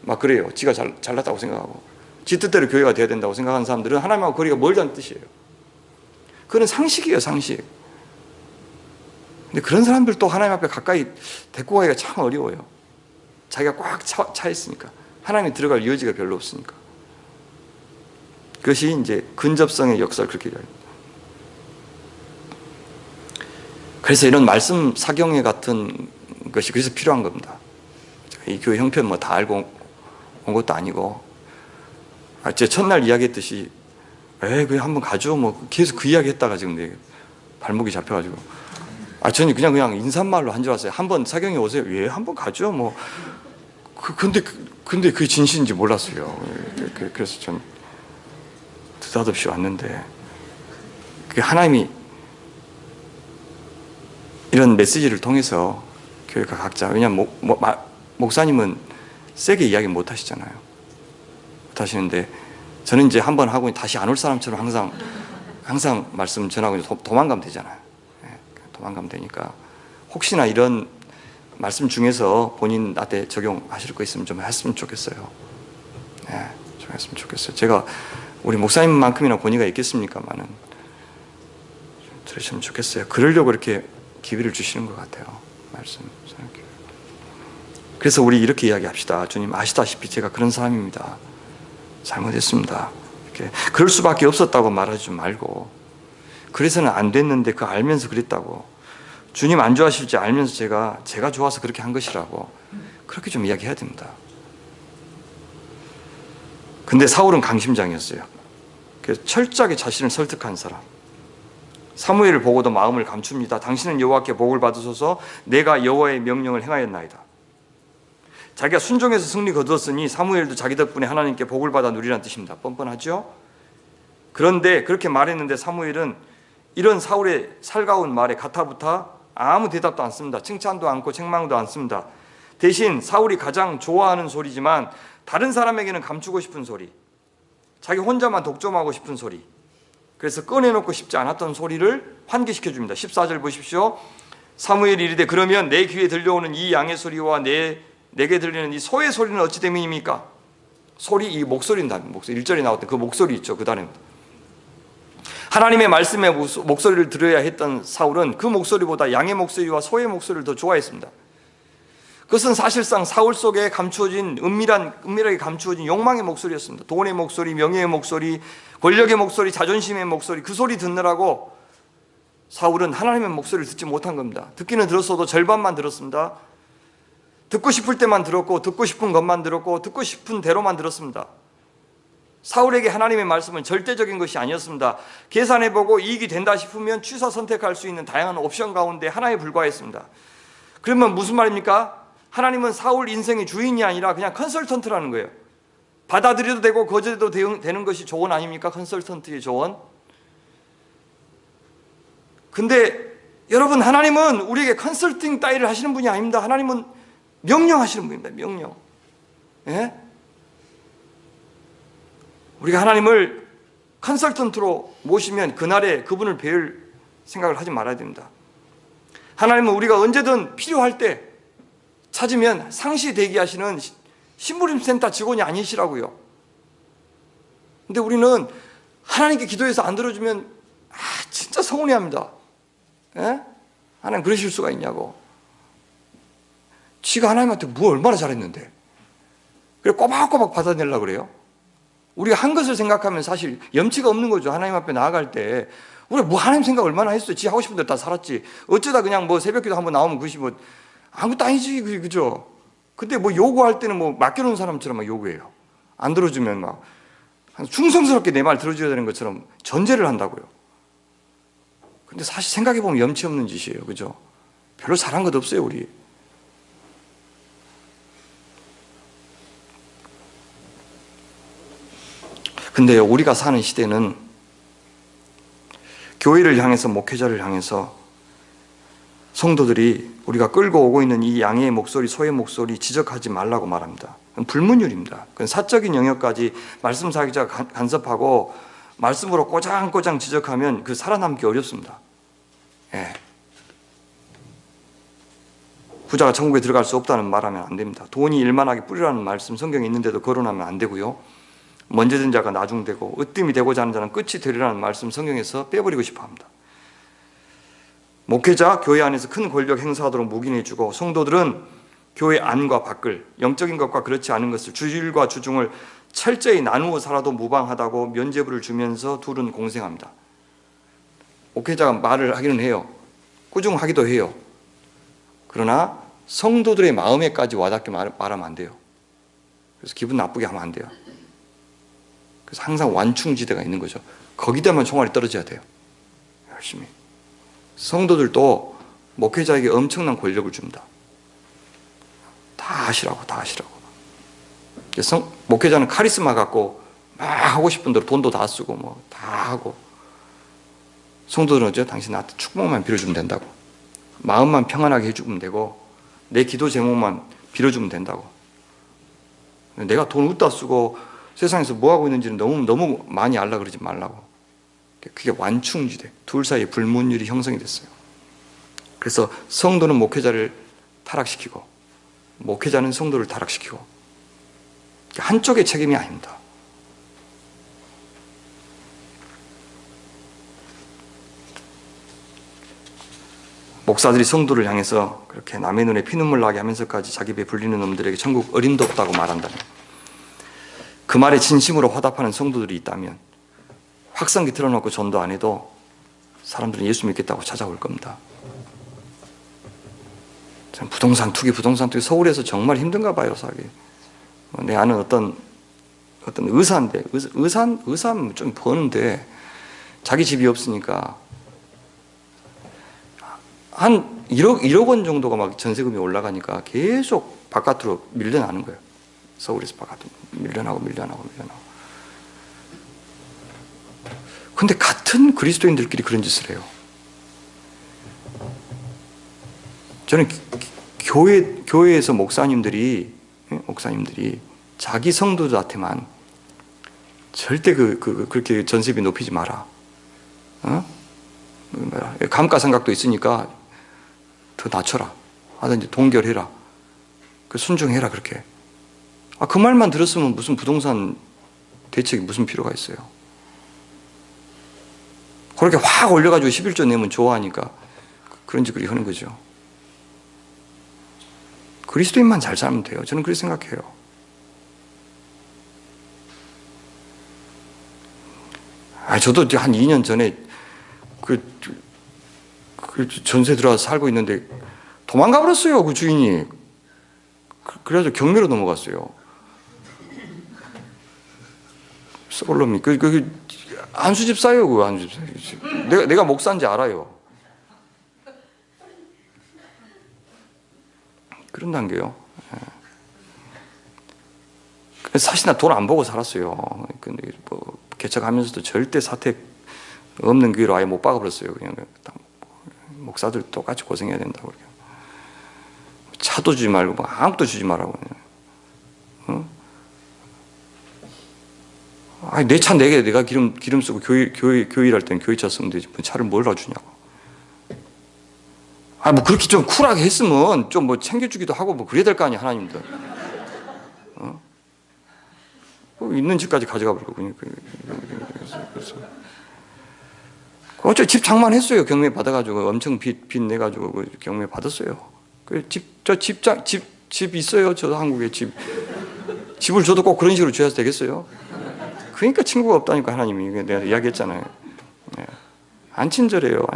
막 그래요. 지가 잘났다고 생각하고 지 뜻대로 교회가 돼야 된다고 생각하는 사람들은 하나님하고 거리가 멀다는 뜻이에요. 그건 상식이에요, 상식. 근데 그런 사람들도 하나님 앞에 가까이 데리고 가기가 참 어려워요. 자기가 꽉 차 있으니까, 하나님이 들어갈 여지가 별로 없으니까. 그것이 이제 근접성의 역사를 그렇게 얘기합니다. 그래서 이런 말씀 사경회 같은 것이 그래서 필요한 겁니다. 이 교회 형편 뭐 다 알고 온 것도 아니고, 제 첫날 이야기했듯이 그게 한번 가죠 뭐 계속 그 이야기 했다가 지금 내 발목이 잡혀가지고, 저는 그냥 인사말로 한 줄 알았어요. 한번 사경에 오세요. 예, 한번 가죠 뭐. 근데 그게 진실인지 몰랐어요. 그래서 전 느닷없이 왔는데, 하나님이 이런 메시지를 통해서 교회가 각자, 왜냐하면 목사님은 세게 이야기 못 하시잖아요. 못 하시는데, 저는 이제 한번 하고 다시 안 올 사람처럼 항상 말씀 전하고 도망가면 되잖아요. 도망가면 되니까 혹시나 이런 말씀 중에서 본인한테 적용하실 거 있으면 좀 했으면 좋겠어요. 좀 했으면 좋겠어요. 제가 우리 목사님만큼이나 권위가 있겠습니까만은 들으시면 좋겠어요. 그러려고 이렇게 기회를 주시는 것 같아요. 말씀. 그래서 우리 이렇게 이야기합시다. 주님 아시다시피 제가 그런 사람입니다. 잘못했습니다. 이렇게 그럴 수밖에 없었다고 말하지 말고, 그래서는 안 됐는데 그거 알면서 그랬다고, 주님 안 좋아하실지 알면서 제가 좋아서 그렇게 한 것이라고, 그렇게 좀 이야기해야 됩니다. 근데 사울은 강심장이었어요. 그래서 철저하게 자신을 설득한 사람. 사무엘을 보고도 마음을 감춥니다. 당신은 여호와께 복을 받으소서, 내가 여호와의 명령을 행하였나이다. 자기가 순종해서 승리 거두었으니 사무엘도 자기 덕분에 하나님께 복을 받아 누리라는 뜻입니다. 뻔뻔하죠? 그런데 그렇게 말했는데 사무엘은 이런 사울의 살가운 말에 가타부타 아무 대답도 안 씁니다. 칭찬도 않고 책망도 안 씁니다. 대신 사울이 가장 좋아하는 소리지만 다른 사람에게는 감추고 싶은 소리, 자기 혼자만 독점하고 싶은 소리, 그래서 꺼내놓고 싶지 않았던 소리를 환기시켜 줍니다. 14절 보십시오. 사무엘이 이르되 그러면 내 귀에 들려오는 이 양의 소리와 내게 들리는 이 소의 소리는 어찌 됨이니까? 소리, 이 목소리입니다. 목소리 1절에 나왔던 그 목소리 있죠. 그 단어입니다. 하나님의 말씀의 목소리를 들어야 했던 사울은 그 목소리보다 양의 목소리와 소의 목소리를 더 좋아했습니다. 그것은 사실상 사울 속에 감추어진 은밀하게 감추어진 욕망의 목소리였습니다. 돈의 목소리, 명예의 목소리, 권력의 목소리, 자존심의 목소리, 그 소리 듣느라고 사울은 하나님의 목소리를 듣지 못한 겁니다. 듣기는 들었어도 절반만 들었습니다. 듣고 싶을 때만 들었고, 듣고 싶은 것만 들었고, 듣고 싶은 대로만 들었습니다. 사울에게 하나님의 말씀은 절대적인 것이 아니었습니다. 계산해보고 이익이 된다 싶으면 취사 선택할 수 있는 다양한 옵션 가운데 하나에 불과했습니다. 그러면 무슨 말입니까? 하나님은 사울 인생의 주인이 아니라 그냥 컨설턴트라는 거예요. 받아들여도 되고 거절해도 되는 것이 조언 아닙니까? 컨설턴트의 조언. 근데 여러분, 하나님은 우리에게 컨설팅 따위를 하시는 분이 아닙니다. 하나님은 명령하시는 분입니다. 명령. 예? 우리가 하나님을 컨설턴트로 모시면 그날에 그분을 배울 생각을 하지 말아야 됩니다. 하나님은 우리가 언제든 필요할 때 찾으면 상시 대기하시는 심부름센터 직원이 아니시라고요. 근데 우리는 하나님께 기도해서 안 들어주면 진짜 서운해합니다. 예? 하나님 그러실 수가 있냐고. 지가 하나님한테 뭐 얼마나 잘했는데 그래 꼬박꼬박 받아내려고 그래요. 우리가 한 것을 생각하면 사실 염치가 없는 거죠. 하나님 앞에 나아갈 때 우리가 뭐 하나님 생각 얼마나 했어요. 지 하고 싶은 대로 다 살았지. 어쩌다 그냥 뭐 새벽기도 한번 나오면 그것이 뭐 아무것도 아니지. 그죠? 근데 뭐 요구할 때는 뭐 맡겨놓은 사람처럼 막 요구해요. 안 들어주면 막 충성스럽게 내 말 들어줘야 되는 것처럼 전제를 한다고요. 근데 사실 생각해보면 염치 없는 짓이에요. 그죠? 별로 잘한 것 없어요 우리. 근데 우리가 사는 시대는 교회를 향해서, 목회자를 향해서 성도들이 우리가 끌고 오고 있는 이 양의 목소리, 소의 목소리 지적하지 말라고 말합니다. 그건 불문율입니다. 그건 사적인 영역까지 말씀 사역자가 간섭하고 말씀으로 꼬장꼬장 지적하면 그 살아남기 어렵습니다. 예. 부자가 천국에 들어갈 수 없다는 말하면 안 됩니다. 돈이 일만하게 뿌리라는 말씀 성경에 있는데도 거론하면 안 되고요. 먼저 든 자가 나중되고 으뜸이 되고자 하는 자는 끝이 되리라는 말씀 성경에서 빼버리고 싶어 합니다. 목회자, 교회 안에서 큰 권력 행사하도록 묵인해주고 성도들은 교회 안과 밖을, 영적인 것과 그렇지 않은 것을, 주일과 주중을 철저히 나누어 살아도 무방하다고 면죄부를 주면서 둘은 공생합니다. 목회자가 말을 하기는 해요. 꾸중하기도 해요. 그러나 성도들의 마음에까지 와닿게 말하면 안 돼요. 그래서 기분 나쁘게 하면 안 돼요. 그래서 항상 완충지대가 있는 거죠. 거기다만 총알이 떨어져야 돼요. 열심히. 성도들도 목회자에게 엄청난 권력을 줍니다. 다 하시라고, 다 하시라고. 목회자는 카리스마 갖고 막 하고 싶은 대로 돈도 다 쓰고 뭐 다 하고, 성도들은 어째 당신 나한테 축복만 빌어주면 된다고, 마음만 평안하게 해주면 되고, 내 기도 제목만 빌어주면 된다고. 내가 돈 웃다 쓰고 세상에서 뭐 하고 있는지는 너무 많이 알라 그러지 말라고. 그게 완충지대, 둘 사이에 불문율이 형성이 됐어요. 그래서 성도는 목회자를 타락시키고 목회자는 성도를 타락시키고, 한쪽의 책임이 아닙니다. 목사들이 성도를 향해서 그렇게 남의 눈에 피눈물 나게 하면서까지 자기 배 불리는 놈들에게 천국 어림도 없다고 말한다면, 그 말에 진심으로 화답하는 성도들이 있다면 확성기 틀어놓고 전도 안 해도 사람들은 예수 믿겠다고 찾아올 겁니다. 부동산 투기 서울에서 정말 힘든가 봐요, 사기. 내 아는 어떤 의사인데, 의사는 좀 버는데 자기 집이 없으니까 한 1억 원 정도가 막 전세금이 올라가니까 계속 바깥으로 밀려나는 거예요. 서울에서 바깥으로 밀려나고. 근데 같은 그리스도인들끼리 그런 짓을 해요. 저는 교회에서 목사님들이 자기 성도들한테만 절대 그렇게 전세비 높이지 마라. 감가상각도 있으니까 더 낮춰라. 하든지 동결해라. 순종해라, 그렇게. 그 말만 들었으면 무슨 부동산 대책이 무슨 필요가 있어요. 그렇게 확 올려가지고 11조 내면 좋아하니까 그런 짓거리 하는 거죠. 그리스도인만 잘 살면 돼요. 저는 그렇게 생각해요. 저도 한 2년 전에 그 전세 들어와서 살고 있는데 도망가 버렸어요, 그 주인이. 그래가지고 경매로 넘어갔어요. 썩을 놈이. 안수집 싸요, 그 안수집. 내가 목사인지 알아요. 그런 단계요. 사실 나 돈 안 보고 살았어요. 근데 뭐 개척하면서도 절대 사택 없는 교회로 아예 못 박아버렸어요. 그냥 목사들 똑같이 고생해야 된다고. 차도 주지 말고 뭐 아무것도 주지 말라고. 내 차 내가 기름 쓰고 교회 일할 때는 교회차 쓰면 되지. 차를 뭘 놔주냐고. 뭐 그렇게 좀 쿨하게 했으면 좀 뭐 챙겨주기도 하고 뭐 그래야 될 거 아니야, 하나님들. 있는 집까지 가져가 버리고. 그래서 어차피 집 장만했어요. 경매 받아가지고 엄청 빚 내가지고 경매 받았어요. 집 있어요. 저도 한국에 집을 줘도 꼭 그런 식으로 줘야 되겠어요? 그러니까 친구가 없다니까, 하나님이. 내가 이야기했잖아요. 안 친절해요.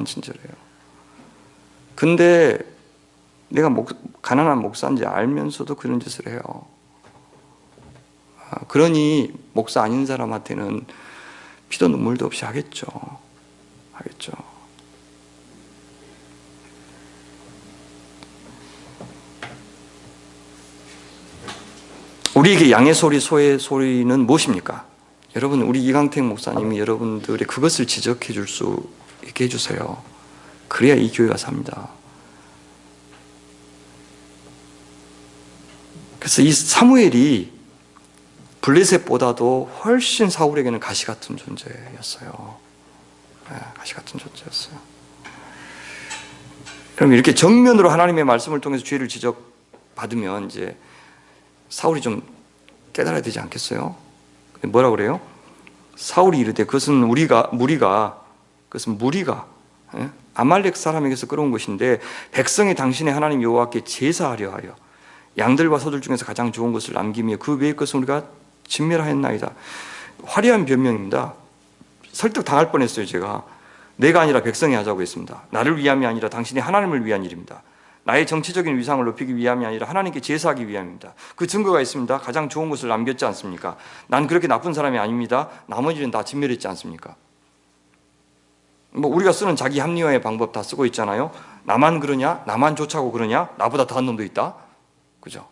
근데 내가 가난한 목사인지 알면서도 그런 짓을 해요. 그러니 목사 아닌 사람한테는 피도 눈물도 없이 하겠죠. 우리에게 양의 소리, 소의 소리는 무엇입니까? 여러분, 우리 이강택 목사님이 여러분들의 그것을 지적해 줄 수 있게 해주세요. 그래야 이 교회가 삽니다. 그래서 이 사무엘이 블레셋보다도 훨씬 사울에게는 가시 같은 존재였어요. 그럼 이렇게 정면으로 하나님의 말씀을 통해서 죄를 지적받으면 이제 사울이 좀 깨달아야 되지 않겠어요? 뭐라고 그래요? 사울이 이르되 그것은 무리가 아말렉 사람에게서 끌어온 것인데 백성이 당신의 하나님 여호와께 제사하려 하여 양들과 소들 중에서 가장 좋은 것을 남기며 그 외의 것은 우리가 진멸하였나이다. 화려한 변명입니다. 설득 당할 뻔했어요, 제가. 내가 아니라 백성이 하자고 했습니다. 나를 위함이 아니라 당신이 하나님을 위한 일입니다. 나의 정치적인 위상을 높이기 위함이 아니라 하나님께 제사하기 위함입니다. 그 증거가 있습니다. 가장 좋은 것을 남겼지 않습니까? 난 그렇게 나쁜 사람이 아닙니다. 나머지는 다 진멸했지 않습니까? 우리가 쓰는 자기 합리화의 방법 다 쓰고 있잖아요. 나만 그러냐? 나만 좋자고 그러냐? 나보다 더한 놈도 있다? 그죠?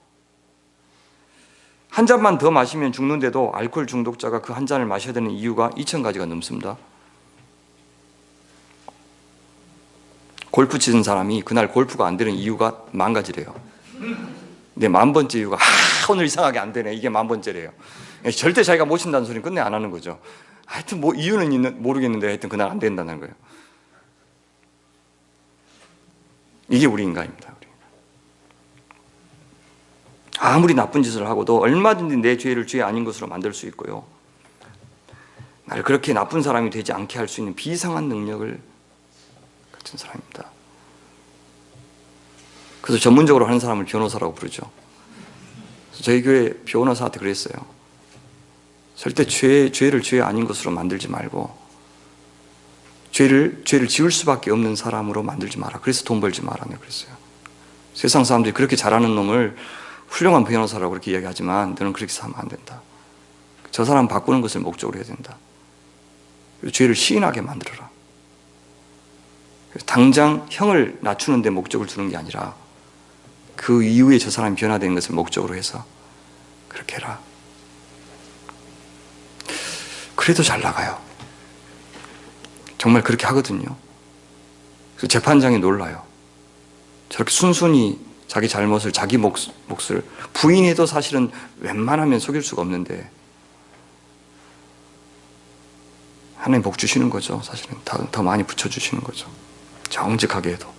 한 잔만 더 마시면 죽는데도 알코올 중독자가 그 한 잔을 마셔야 되는 이유가 2,000가지가 넘습니다. 골프 치는 사람이 그날 골프가 안 되는 이유가 10,000가지래요. 근데 10,000번째 이유가 오늘 이상하게 안 되네. 이게 10,000번째래요. 절대 자기가 못 친다는 소리는 끝내 안 하는 거죠. 하여튼 뭐 이유는 모르겠는데 하여튼 그날 안 된다는 거예요. 이게 우리 인간입니다. 아무리 나쁜 짓을 하고도 얼마든지 내 죄를 죄 아닌 것으로 만들 수 있고요. 날 그렇게 나쁜 사람이 되지 않게 할 수 있는 비상한 능력을 가진 사람입니다. 그래서 전문적으로 하는 사람을 변호사라고 부르죠. 그래서 저희 교회 변호사한테 그랬어요. 절대 죄를 죄 아닌 것으로 만들지 말고 죄를 지을 수밖에 없는 사람으로 만들지 마라. 그래서 돈 벌지 마라. 내가 그랬어요. 세상 사람들이 그렇게 잘하는 놈을 훌륭한 변호사라고 그렇게 이야기하지만 너는 그렇게 살면 안 된다. 저 사람 바꾸는 것을 목적으로 해야 된다. 그리고 죄를 시인하게 만들어라. 당장 형을 낮추는 데 목적을 두는 게 아니라 그 이후에 저 사람이 변화되는 것을 목적으로 해서 그렇게 해라. 그래도 잘 나가요. 정말 그렇게 하거든요. 그래서 재판장이 놀라요. 저렇게 순순히 자기 잘못을, 자기 몫을 부인해도 사실은 웬만하면 속일 수가 없는데 하나님 복 주시는 거죠. 사실은 더 많이 붙여주시는 거죠. 정직하게 해도.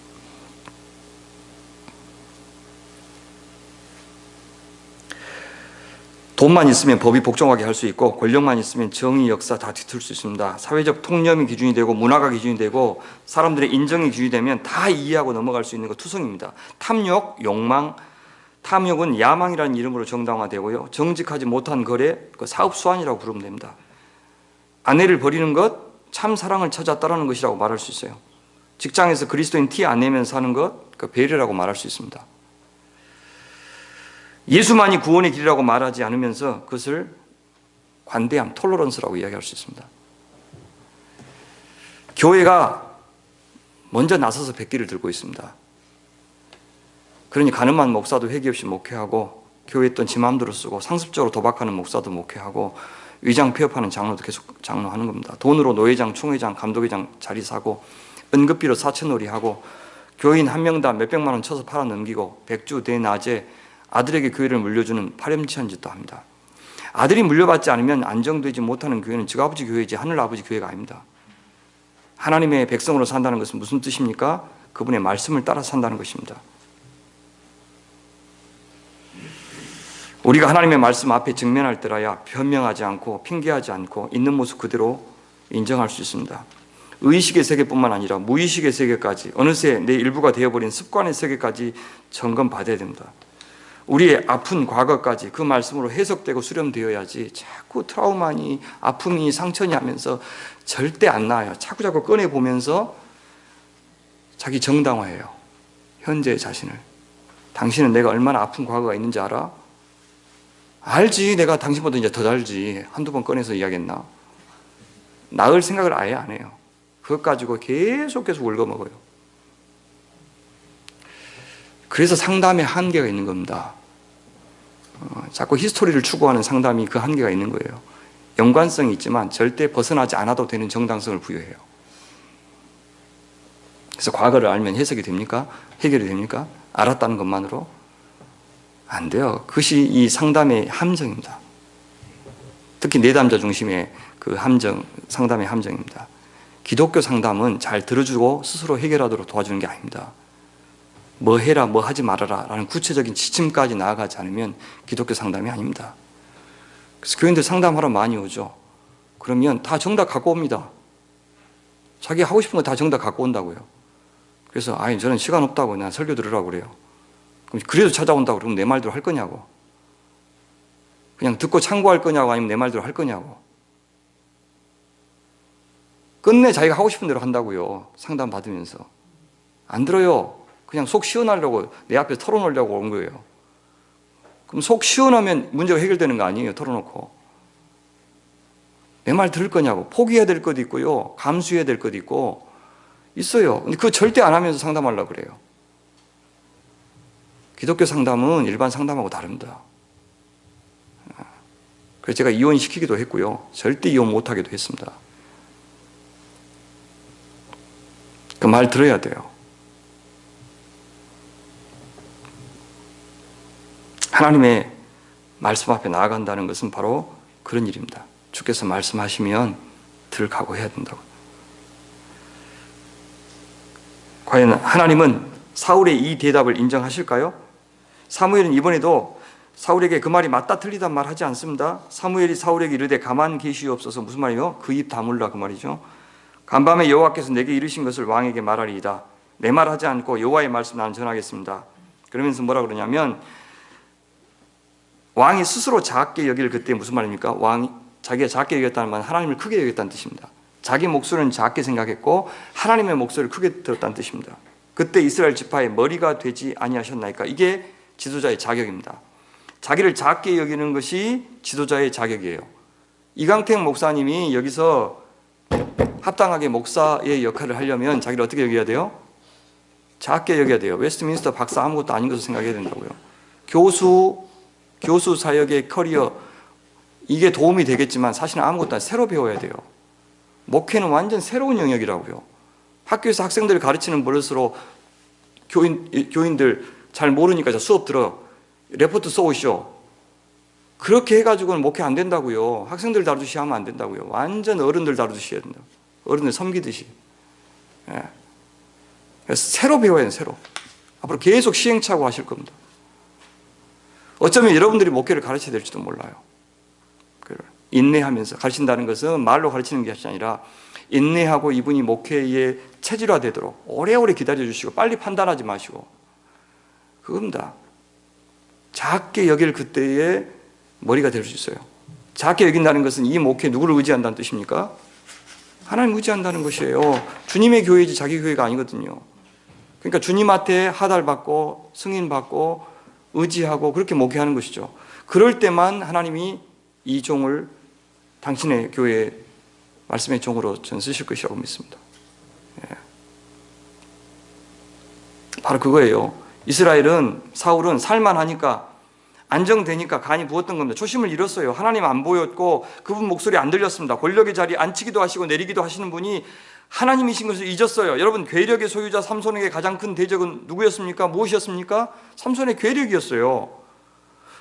돈만 있으면 법이 복종하게 할 수 있고 권력만 있으면 정의, 역사 다 뒤틀 수 있습니다. 사회적 통념이 기준이 되고 문화가 기준이 되고 사람들의 인정이 기준이 되면 다 이해하고 넘어갈 수 있는 거 투성입니다. 탐욕, 욕망, 탐욕은 야망이라는 이름으로 정당화되고요. 정직하지 못한 거래, 사업수완이라고 부르면 됩니다. 아내를 버리는 것, 참 사랑을 찾아 따르는 것이라고 말할 수 있어요. 직장에서 그리스도인 티 안 내면서 하는 것, 배려라고 말할 수 있습니다. 예수만이 구원의 길이라고 말하지 않으면서 그것을 관대함, 톨러런스라고 이야기할 수 있습니다. 교회가 먼저 나서서 백기를 들고 있습니다. 그러니 가늠한 목사도 회개 없이 목회하고 교회 있던 지 마음대로 쓰고 상습적으로 도박하는 목사도 목회하고 위장 폐업하는 장로도 계속 장로하는 겁니다. 돈으로 노회장, 총회장, 감독회장 자리 사고 은급비로 사채놀이하고 교인 한 명당 몇백만 원 쳐서 팔아 넘기고 백주 대낮에 아들에게 교회를 물려주는 파렴치한 짓도 합니다. 아들이 물려받지 않으면 안정되지 못하는 교회는 즉 아버지 교회이지 하늘 아버지 교회가 아닙니다. 하나님의 백성으로 산다는 것은 무슨 뜻입니까? 그분의 말씀을 따라 산다는 것입니다. 우리가 하나님의 말씀 앞에 직면할 때라야 변명하지 않고 핑계하지 않고 있는 모습 그대로 인정할 수 있습니다. 의식의 세계뿐만 아니라 무의식의 세계까지 어느새 내 일부가 되어버린 습관의 세계까지 점검받아야 됩니다. 우리의 아픈 과거까지 그 말씀으로 해석되고 수렴되어야지 자꾸 트라우마니 아픔이 상처니 하면서 절대 안 나아요. 자꾸 꺼내보면서 자기 정당화해요. 현재의 자신을. 당신은 내가 얼마나 아픈 과거가 있는지 알아? 알지. 내가 당신보다 이제 더 알지. 한두 번 꺼내서 이야기했나? 나을 생각을 아예 안 해요. 그것 가지고 계속 울거먹어요. 그래서 상담에 한계가 있는 겁니다. 자꾸 히스토리를 추구하는 상담이 그 한계가 있는 거예요. 연관성이 있지만 절대 벗어나지 않아도 되는 정당성을 부여해요. 그래서 과거를 알면 해석이 됩니까? 해결이 됩니까? 알았다는 것만으로? 안 돼요. 그것이 이 상담의 함정입니다. 특히 내담자 중심의 그 함정, 상담의 함정입니다. 기독교 상담은 잘 들어주고 스스로 해결하도록 도와주는 게 아닙니다. 뭐 해라, 뭐 하지 말아라 라는 구체적인 지침까지 나아가지 않으면 기독교 상담이 아닙니다. 그래서 교인들 상담하러 많이 오죠. 그러면 다 정답 갖고 옵니다. 자기 하고 싶은 거 다 정답 갖고 온다고요. 그래서 저는 시간 없다고 난 설교 들으라고 그래요. 그럼 그래도 찾아온다고 그러면 내 말대로 할 거냐고. 그냥 듣고 참고할 거냐고 아니면 내 말대로 할 거냐고. 끝내 자기가 하고 싶은 대로 한다고요. 상담 받으면서. 안 들어요. 그냥 속 시원하려고 내 앞에 털어놓으려고 온 거예요. 그럼 속 시원하면 문제가 해결되는 거 아니에요. 털어놓고. 내 말 들을 거냐고. 포기해야 될 것도 있고요. 감수해야 될 것도 있고 있어요. 근데 그거 절대 안 하면서 상담하려고 그래요. 기독교 상담은 일반 상담하고 다릅니다. 그래서 제가 이혼시키기도 했고요. 절대 이혼 못하기도 했습니다. 그 말 들어야 돼요. 하나님의 말씀 앞에 나아간다는 것은 바로 그런 일입니다. 주께서 말씀하시면 들을 각오해야 된다고. 과연 하나님은 사울의 이 대답을 인정하실까요? 사무엘은 이번에도 사울에게 그 말이 맞다 틀리단 말 하지 않습니다. 사무엘이 사울에게 이르되 가만 계시옵소서. 무슨 말이요? 그 입 다물라 그 말이죠. 간밤에 여호와께서 내게 이르신 것을 왕에게 말하리이다. 내 말 하지 않고 여호와의 말씀 나는 전하겠습니다. 그러면서 뭐라 그러냐면 왕이 스스로 작게 여길 그때 무슨 말입니까? 왕이 자기가 작게 여겼다는 말은 하나님을 크게 여겼다는 뜻입니다. 자기 목소리는 작게 생각했고 하나님의 목소리를 크게 들었다는 뜻입니다. 그때 이스라엘 지파의 머리가 되지 아니하셨나이까? 이게 지도자의 자격입니다. 자기를 작게 여기는 것이 지도자의 자격이에요. 이강택 목사님이 여기서 합당하게 목사의 역할을 하려면 자기를 어떻게 여겨야 돼요? 작게 여겨야 돼요. 웨스트민스터 박사 아무것도 아닌 것으로 생각해야 된다고요. 교수 사역의 커리어 이게 도움이 되겠지만 사실은 아무것도 아니고 새로 배워야 돼요. 목회는 완전 새로운 영역이라고요. 학교에서 학생들을 가르치는 버릇으로 교인들 잘 모르니까 수업 들어 레포트 써오시오. 그렇게 해가지고는 목회 안 된다고요. 학생들 다루듯이 하면 안 된다고요. 완전 어른들 다루듯이 해야 된다고. 어른들 섬기듯이. 예. 그래서 새로 배워야 돼요. 새로. 앞으로 계속 시행착오 하실 겁니다. 어쩌면 여러분들이 목회를 가르쳐야 될지도 몰라요. 인내하면서 가르친다는 것은 말로 가르치는 것이 아니라 인내하고 이분이 목회에 체질화되도록 오래오래 기다려주시고 빨리 판단하지 마시고 그겁니다. 작게 여길 그때의 머리가 될 수 있어요. 작게 여긴다는 것은 이 목회 누구를 의지한다는 뜻입니까? 하나님 의지한다는 것이에요. 주님의 교회지 자기 교회가 아니거든요. 그러니까 주님한테 하달받고 승인받고 의지하고 그렇게 목회하는 것이죠. 그럴 때만 하나님이 이 종을 당신의 교회의 말씀의 종으로 전 쓰실 것이라고 믿습니다. 예. 바로 그거예요. 사울은 살만하니까 안정되니까 간이 부었던 겁니다. 초심을 잃었어요. 하나님 안 보였고 그분 목소리 안 들렸습니다. 권력의 자리에 앉히기도 하시고 내리기도 하시는 분이 하나님이신 것을 잊었어요. 여러분 괴력의 소유자 삼손에게 가장 큰 대적은 누구였습니까? 무엇이었습니까? 삼손의 괴력이었어요.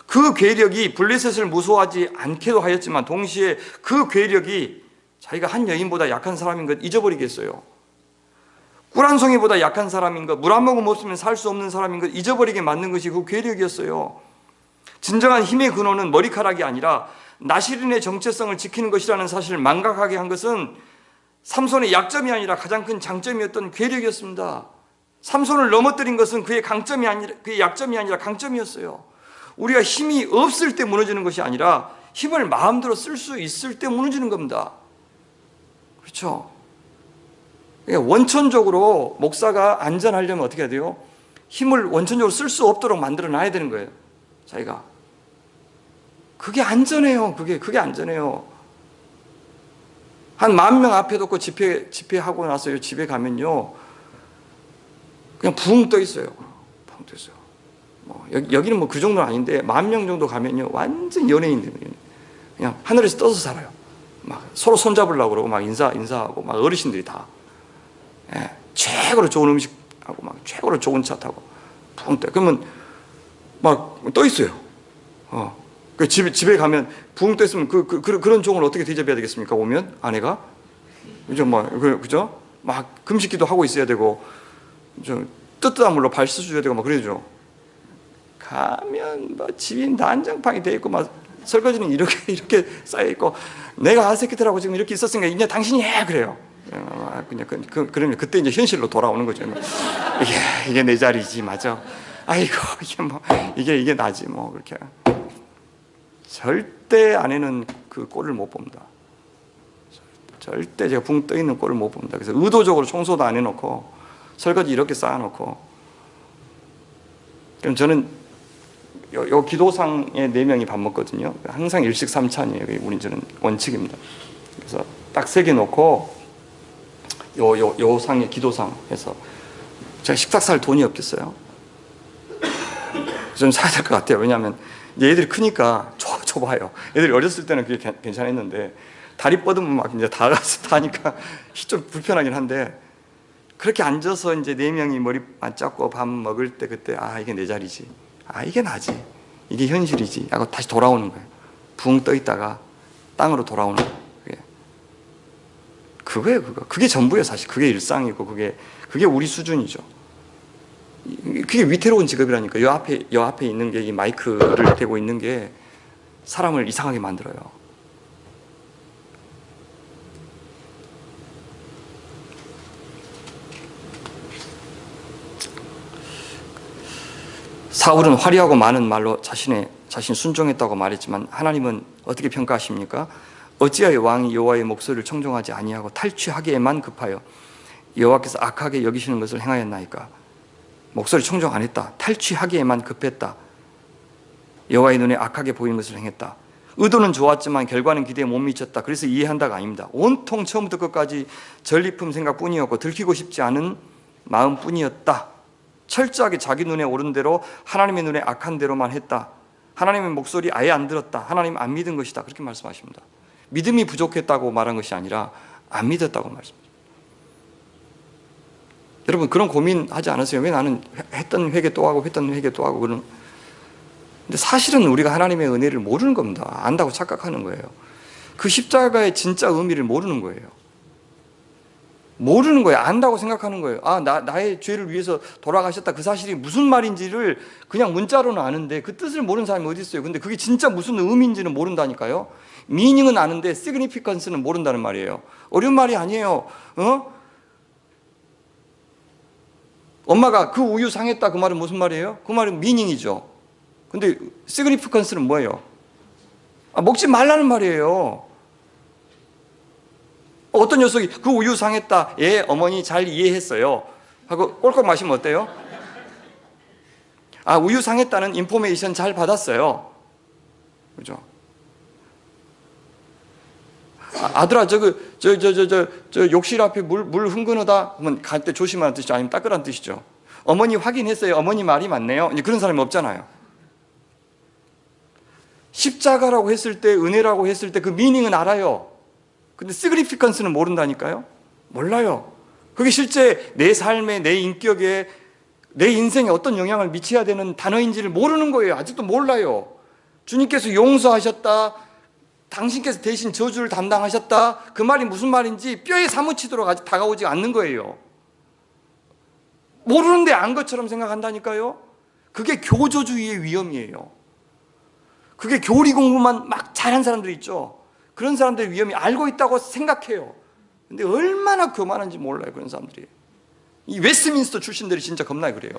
그 괴력이 블레셋을 무서워하지 않게도 하였지만 동시에 그 괴력이 자기가 한 여인보다 약한 사람인 것 잊어버리겠어요. 꿀 한 송이보다 약한 사람인 것, 물 한 모금 없으면 살 수 없는 사람인 것 잊어버리게 만든 것이 그 괴력이었어요. 진정한 힘의 근원은 머리카락이 아니라 나시린의 정체성을 지키는 것이라는 사실을 망각하게 한 것은 삼손의 약점이 아니라 가장 큰 장점이었던 괴력이었습니다. 삼손을 넘어뜨린 것은 그의 약점이 아니라 강점이었어요. 우리가 힘이 없을 때 무너지는 것이 아니라 힘을 마음대로 쓸 수 있을 때 무너지는 겁니다. 그렇죠? 원천적으로 목사가 안전하려면 어떻게 해야 돼요? 힘을 원천적으로 쓸 수 없도록 만들어 놔야 되는 거예요. 자기가. 그게 안전해요. 그게 안전해요. 한 10,000명 앞에 놓고 집회하고 나서 집에 가면요. 그냥 붕 떠 있어요. 붕 떠 있어요. 여기는 뭐 그 정도는 아닌데 10,000명 정도 가면요. 완전 연예인들이에요. 그냥 하늘에서 떠서 살아요. 막 서로 손잡으려고 그러고 막 인사하고 막 어르신들이 다. 예, 최고로 좋은 음식하고 막 최고로 좋은 차 타고 붕 떠. 그러면 막 떠 있어요. 그 집에 가면 붕 떠 있으면 그런 종을 어떻게 대접해야 되겠습니까? 오면 아내가 그죠? 그죠? 막 금식기도 하고 있어야 되고 뜨뜻한 물로 발 씻어줘야 되고 막 그러죠. 가면 뭐 집이 난장판이 돼 있고 막 설거지는 이렇게 쌓여 있고 내가 아세키트라고 지금 이렇게 있었으니까 이제 당신이 해 그래요. 그러면 그때 이제 현실로 돌아오는 거죠. 이게 내 자리지 맞아. 아이고 이게 나지 뭐 그렇게. 절대 아내는 그 꼴을 못 봅니다. 절대 제가 붕 떠 있는 꼴을 못 봅니다. 그래서 의도적으로 청소도 안 해놓고 설거지 이렇게 쌓아놓고, 그럼 저는 요 기도상에 4명이 밥 먹거든요. 항상 일식삼찬이에요. 저는 원칙입니다. 그래서 딱 3개 놓고 요 상에 기도상 해서, 제가 식탁 살 돈이 없겠어요. 좀 사야 될 것 같아요. 왜냐하면 이제 애들이 크니까 좁아요. 애들이 어렸을 때는 그게 괜찮았는데 다리 뻗으면 막 이제 다 가서 타니까 좀 불편하긴 한데, 그렇게 앉아서 이제 4명이 머리 맞잡고 밥 먹을 때 그때 이게 내 자리지, 이게 나지, 이게 현실이지 하고 다시 돌아오는 거예요. 붕 떠 있다가 땅으로 돌아오는 거예요. 그거예요. 그게 전부예요. 사실 그게 일상이고 그게 우리 수준이죠. 그게 위태로운 직업이라니까. 요 앞에 있는 게, 이 마이크를 대고 있는 게 사람을 이상하게 만들어요. 사울은 화려하고 많은 말로 자신 순종했다고 말했지만, 하나님은 어떻게 평가하십니까? 어찌하여 왕이 여호와의 목소리를 청종하지 아니하고 탈취하기에만 급하여 여호와께서 악하게 여기시는 것을 행하였나이까? 목소리 청종 안 했다. 탈취하기에만 급했다. 여호와의 눈에 악하게 보이는 것을 행했다. 의도는 좋았지만 결과는 기대에 못 미쳤다. 그래서 이해한다가 아닙니다. 온통 처음부터 끝까지 전리품 생각뿐이었고 들키고 싶지 않은 마음뿐이었다. 철저하게 자기 눈에 오른 대로, 하나님의 눈에 악한 대로만 했다. 하나님의 목소리 아예 안 들었다. 하나님 안 믿은 것이다. 그렇게 말씀하십니다. 믿음이 부족했다고 말한 것이 아니라 안 믿었다고 말씀합니다. 여러분, 그런 고민하지 않으세요? 왜 나는 했던 회개 또 하고 했던 회개 또 하고 그런. 근데 사실은 우리가 하나님의 은혜를 모르는 겁니다. 안다고 착각하는 거예요. 그 십자가의 진짜 의미를 모르는 거예요. 모르는 거예요. 안다고 생각하는 거예요. 나의 죄를 위해서 돌아가셨다, 그 사실이 무슨 말인지를 그냥 문자로는 아는데 그 뜻을 모르는 사람이 어디 있어요. 근데 그게 진짜 무슨 의미인지는 모른다니까요. 미닝은 아는데 significance는 모른다는 말이에요. 어려운 말이 아니에요. 엄마가 그 우유 상했다, 그 말은 무슨 말이에요? 그 말은 미닝이죠. 근데 significance는 뭐예요? 먹지 말라는 말이에요. 어떤 녀석이 그 우유 상했다, 어머니 잘 이해했어요 하고 꼴깍 마시면 어때요? 우유 상했다는 인포메이션 잘 받았어요. 그죠? 아들아, 저 욕실 앞에 물 흥건하다 그러면 갈 때 조심하는 뜻이죠. 아니면 닦으라는 뜻이죠. 어머니 확인했어요. 어머니 말이 맞네요. 이제 그런 사람이 없잖아요. 십자가라고 했을 때, 은혜라고 했을 때 그 미닝은 알아요. 근데 significance는 모른다니까요. 몰라요. 그게 실제 내 삶에, 내 인격에, 내 인생에 어떤 영향을 미쳐야 되는 단어인지를 모르는 거예요. 아직도 몰라요. 주님께서 용서하셨다, 당신께서 대신 저주를 담당하셨다, 그 말이 무슨 말인지 뼈에 사무치도록 다가오지 않는 거예요. 모르는데 안 것처럼 생각한다니까요. 그게 교조주의의 위험이에요. 그게 교리 공부만 막 잘한 사람들이 있죠. 그런 사람들의 위험이 알고 있다고 생각해요. 근데 얼마나 교만한지 몰라요, 그런 사람들이. 이 웨스트민스터 출신들이 진짜 겁나게 그래요.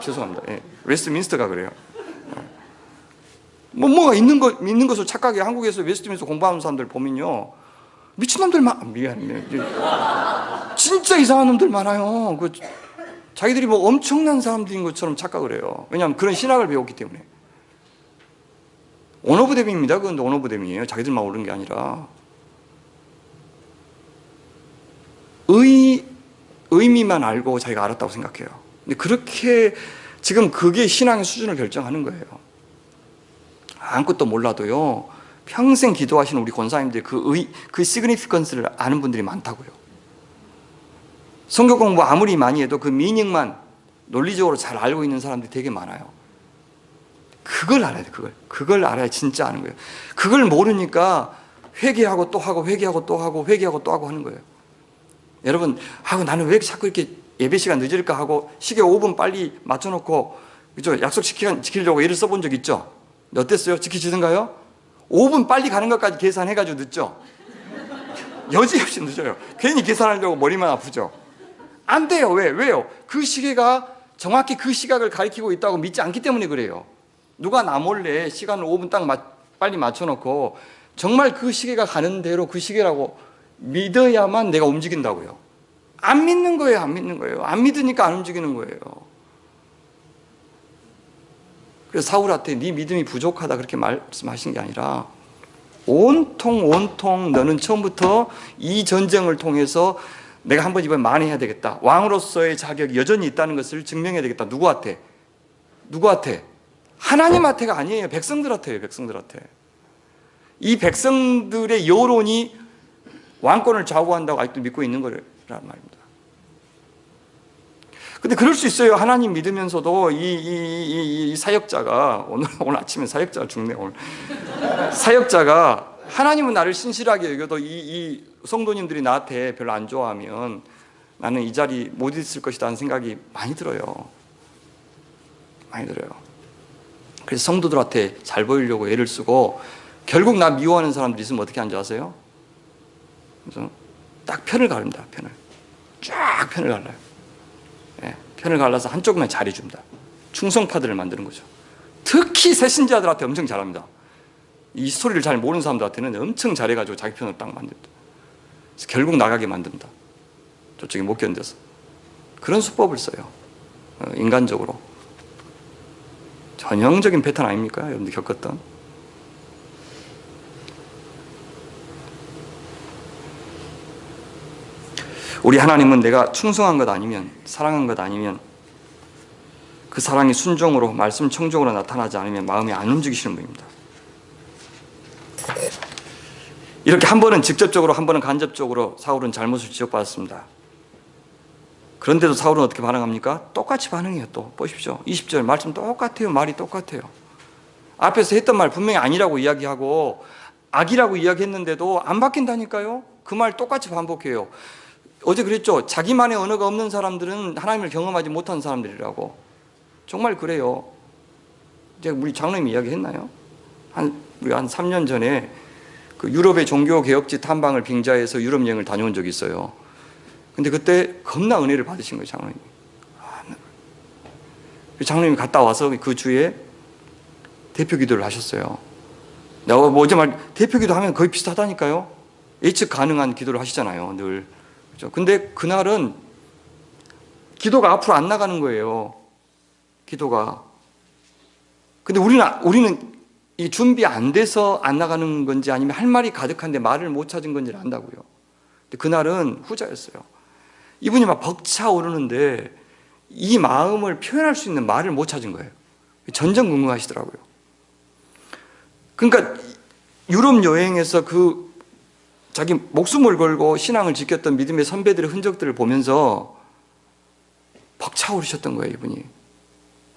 죄송합니다. 웨스트민스터가 그래요. 뭐가 있는 것으로 착각해. 한국에서 웨스트민스터 공부하는 사람들 보면요, 미친놈들 미안해요. 진짜 이상한 놈들 많아요. 자기들이 뭐 엄청난 사람들인 것처럼 착각을 해요. 왜냐하면 그런 신학을 배웠기 때문에. 오너브댐입니다. 그건 오너브댐이에요. 자기들만 오른 게 아니라. 의미만 알고 자기가 알았다고 생각해요. 근데 그렇게 지금 그게 신앙의 수준을 결정하는 거예요. 아무것도 몰라도요, 평생 기도하시는 우리 권사님들 그 시그니피컨스를 아는 분들이 많다고요. 성경 공부 아무리 많이 해도 그 미닝만 논리적으로 잘 알고 있는 사람들이 되게 많아요. 그걸 알아야 돼. 그걸 알아야 진짜 아는 거예요. 그걸 모르니까 회개하고 또 하고 회개하고 또 하고 회개하고 또 하고 하는 거예요. 여러분, 나는 왜 자꾸 이렇게 예배 시간 늦을까 하고 시계 5분 빨리 맞춰놓고, 그죠? 약속 시간 지키려고 애를 써본 적 있죠? 어땠어요? 지키시던가요? 5분 빨리 가는 것까지 계산해가지고 늦죠? 여지없이 늦어요. 괜히 계산하려고 머리만 아프죠? 안 돼요. 왜요? 그 시계가 정확히 그 시각을 가리키고 있다고 믿지 않기 때문에 그래요. 누가 나 몰래 시간을 5분 딱 빨리 맞춰놓고 정말 그 시계가 가는 대로 그 시계라고 믿어야만 내가 움직인다고요. 안 믿는 거예요. 안 믿는 거예요. 안 믿으니까 안 움직이는 거예요. 그래서 사울한테 네 믿음이 부족하다 그렇게 말씀하신 게 아니라 온통 너는 처음부터 이 전쟁을 통해서 내가 한번 이번에 만회해야 되겠다. 왕으로서의 자격이 여전히 있다는 것을 증명해야 되겠다. 누구한테? 하나님한테가 아니에요. 백성들한테예요. 백성들한테. 이 백성들의 여론이 왕권을 좌우한다고 아직도 믿고 있는 거란 말입니다. 근데 그럴 수 있어요. 하나님 믿으면서도 이 사역자가 오늘 아침에 사역자가 죽네. 오늘 사역자가 하나님은 나를 신실하게 여겨도 이 성도님들이 나한테 별로 안 좋아하면 나는 이 자리 못 있을 것이다 하는 생각이 많이 들어요. 그래서 성도들한테 잘 보이려고 애를 쓰고 결국 나 미워하는 사람들이 있으면 어떻게 하는지 아세요? 그래서 딱 편을 가릅니다. 쫙 편을 갈라요. 편을 갈라서 한쪽만 잘해줍니다. 충성파들을 만드는 거죠. 특히 새신자들한테 엄청 잘합니다. 이 스토리를 잘 모르는 사람들한테는 엄청 잘해가지고 자기 편을 딱 만듭니다. 그래서 결국 나가게 만듭니다. 저쪽이 못 견뎌서. 그런 수법을 써요. 인간적으로. 전형적인 패턴 아닙니까? 여러분들 겪었던. 우리 하나님은 내가 충성한 것 아니면, 사랑한 것 아니면, 그 사랑이 순종으로, 말씀 청종으로 나타나지 않으면 마음이 안 움직이시는 분입니다. 이렇게 한 번은 직접적으로, 한 번은 간접적으로 사울은 잘못을 지적받았습니다. 그런데도 사울은 어떻게 반응합니까? 똑같이 반응해요. 또 보십시오. 20절 말씀 똑같아요. 말이 똑같아요. 앞에서 했던 말 분명히 아니라고 이야기하고 악이라고 이야기했는데도 안 바뀐다니까요. 그 말 똑같이 반복해요. 어제 그랬죠. 자기만의 언어가 없는 사람들은 하나님을 경험하지 못한 사람들이라고. 정말 그래요. 이제 우리 장로님이 이야기했나요? 우리 한 3년 전에 그 유럽의 종교개혁지 탐방을 빙자해서 유럽 여행을 다녀온 적이 있어요. 근데 그때 겁나 은혜를 받으신 거예요, 장로님이. 장로님이 갔다 와서 그 주에 대표 기도를 하셨어요. 내가 뭐 어제 대표 기도 하면 거의 비슷하다니까요. 예측 가능한 기도를 하시잖아요, 늘. 그렇죠? 근데 그날은 기도가 앞으로 안 나가는 거예요. 기도가. 근데 우리는 이 준비 안 돼서 안 나가는 건지 아니면 할 말이 가득한데 말을 못 찾은 건지를 안다고요. 근데 그날은 후자였어요. 이분이 막 벅차오르는데 이 마음을 표현할 수 있는 말을 못 찾은 거예요. 전전긍긍하시더라고요. 그러니까 유럽 여행에서 그 자기 목숨을 걸고 신앙을 지켰던 믿음의 선배들의 흔적들을 보면서 벅차오르셨던 거예요, 이분이.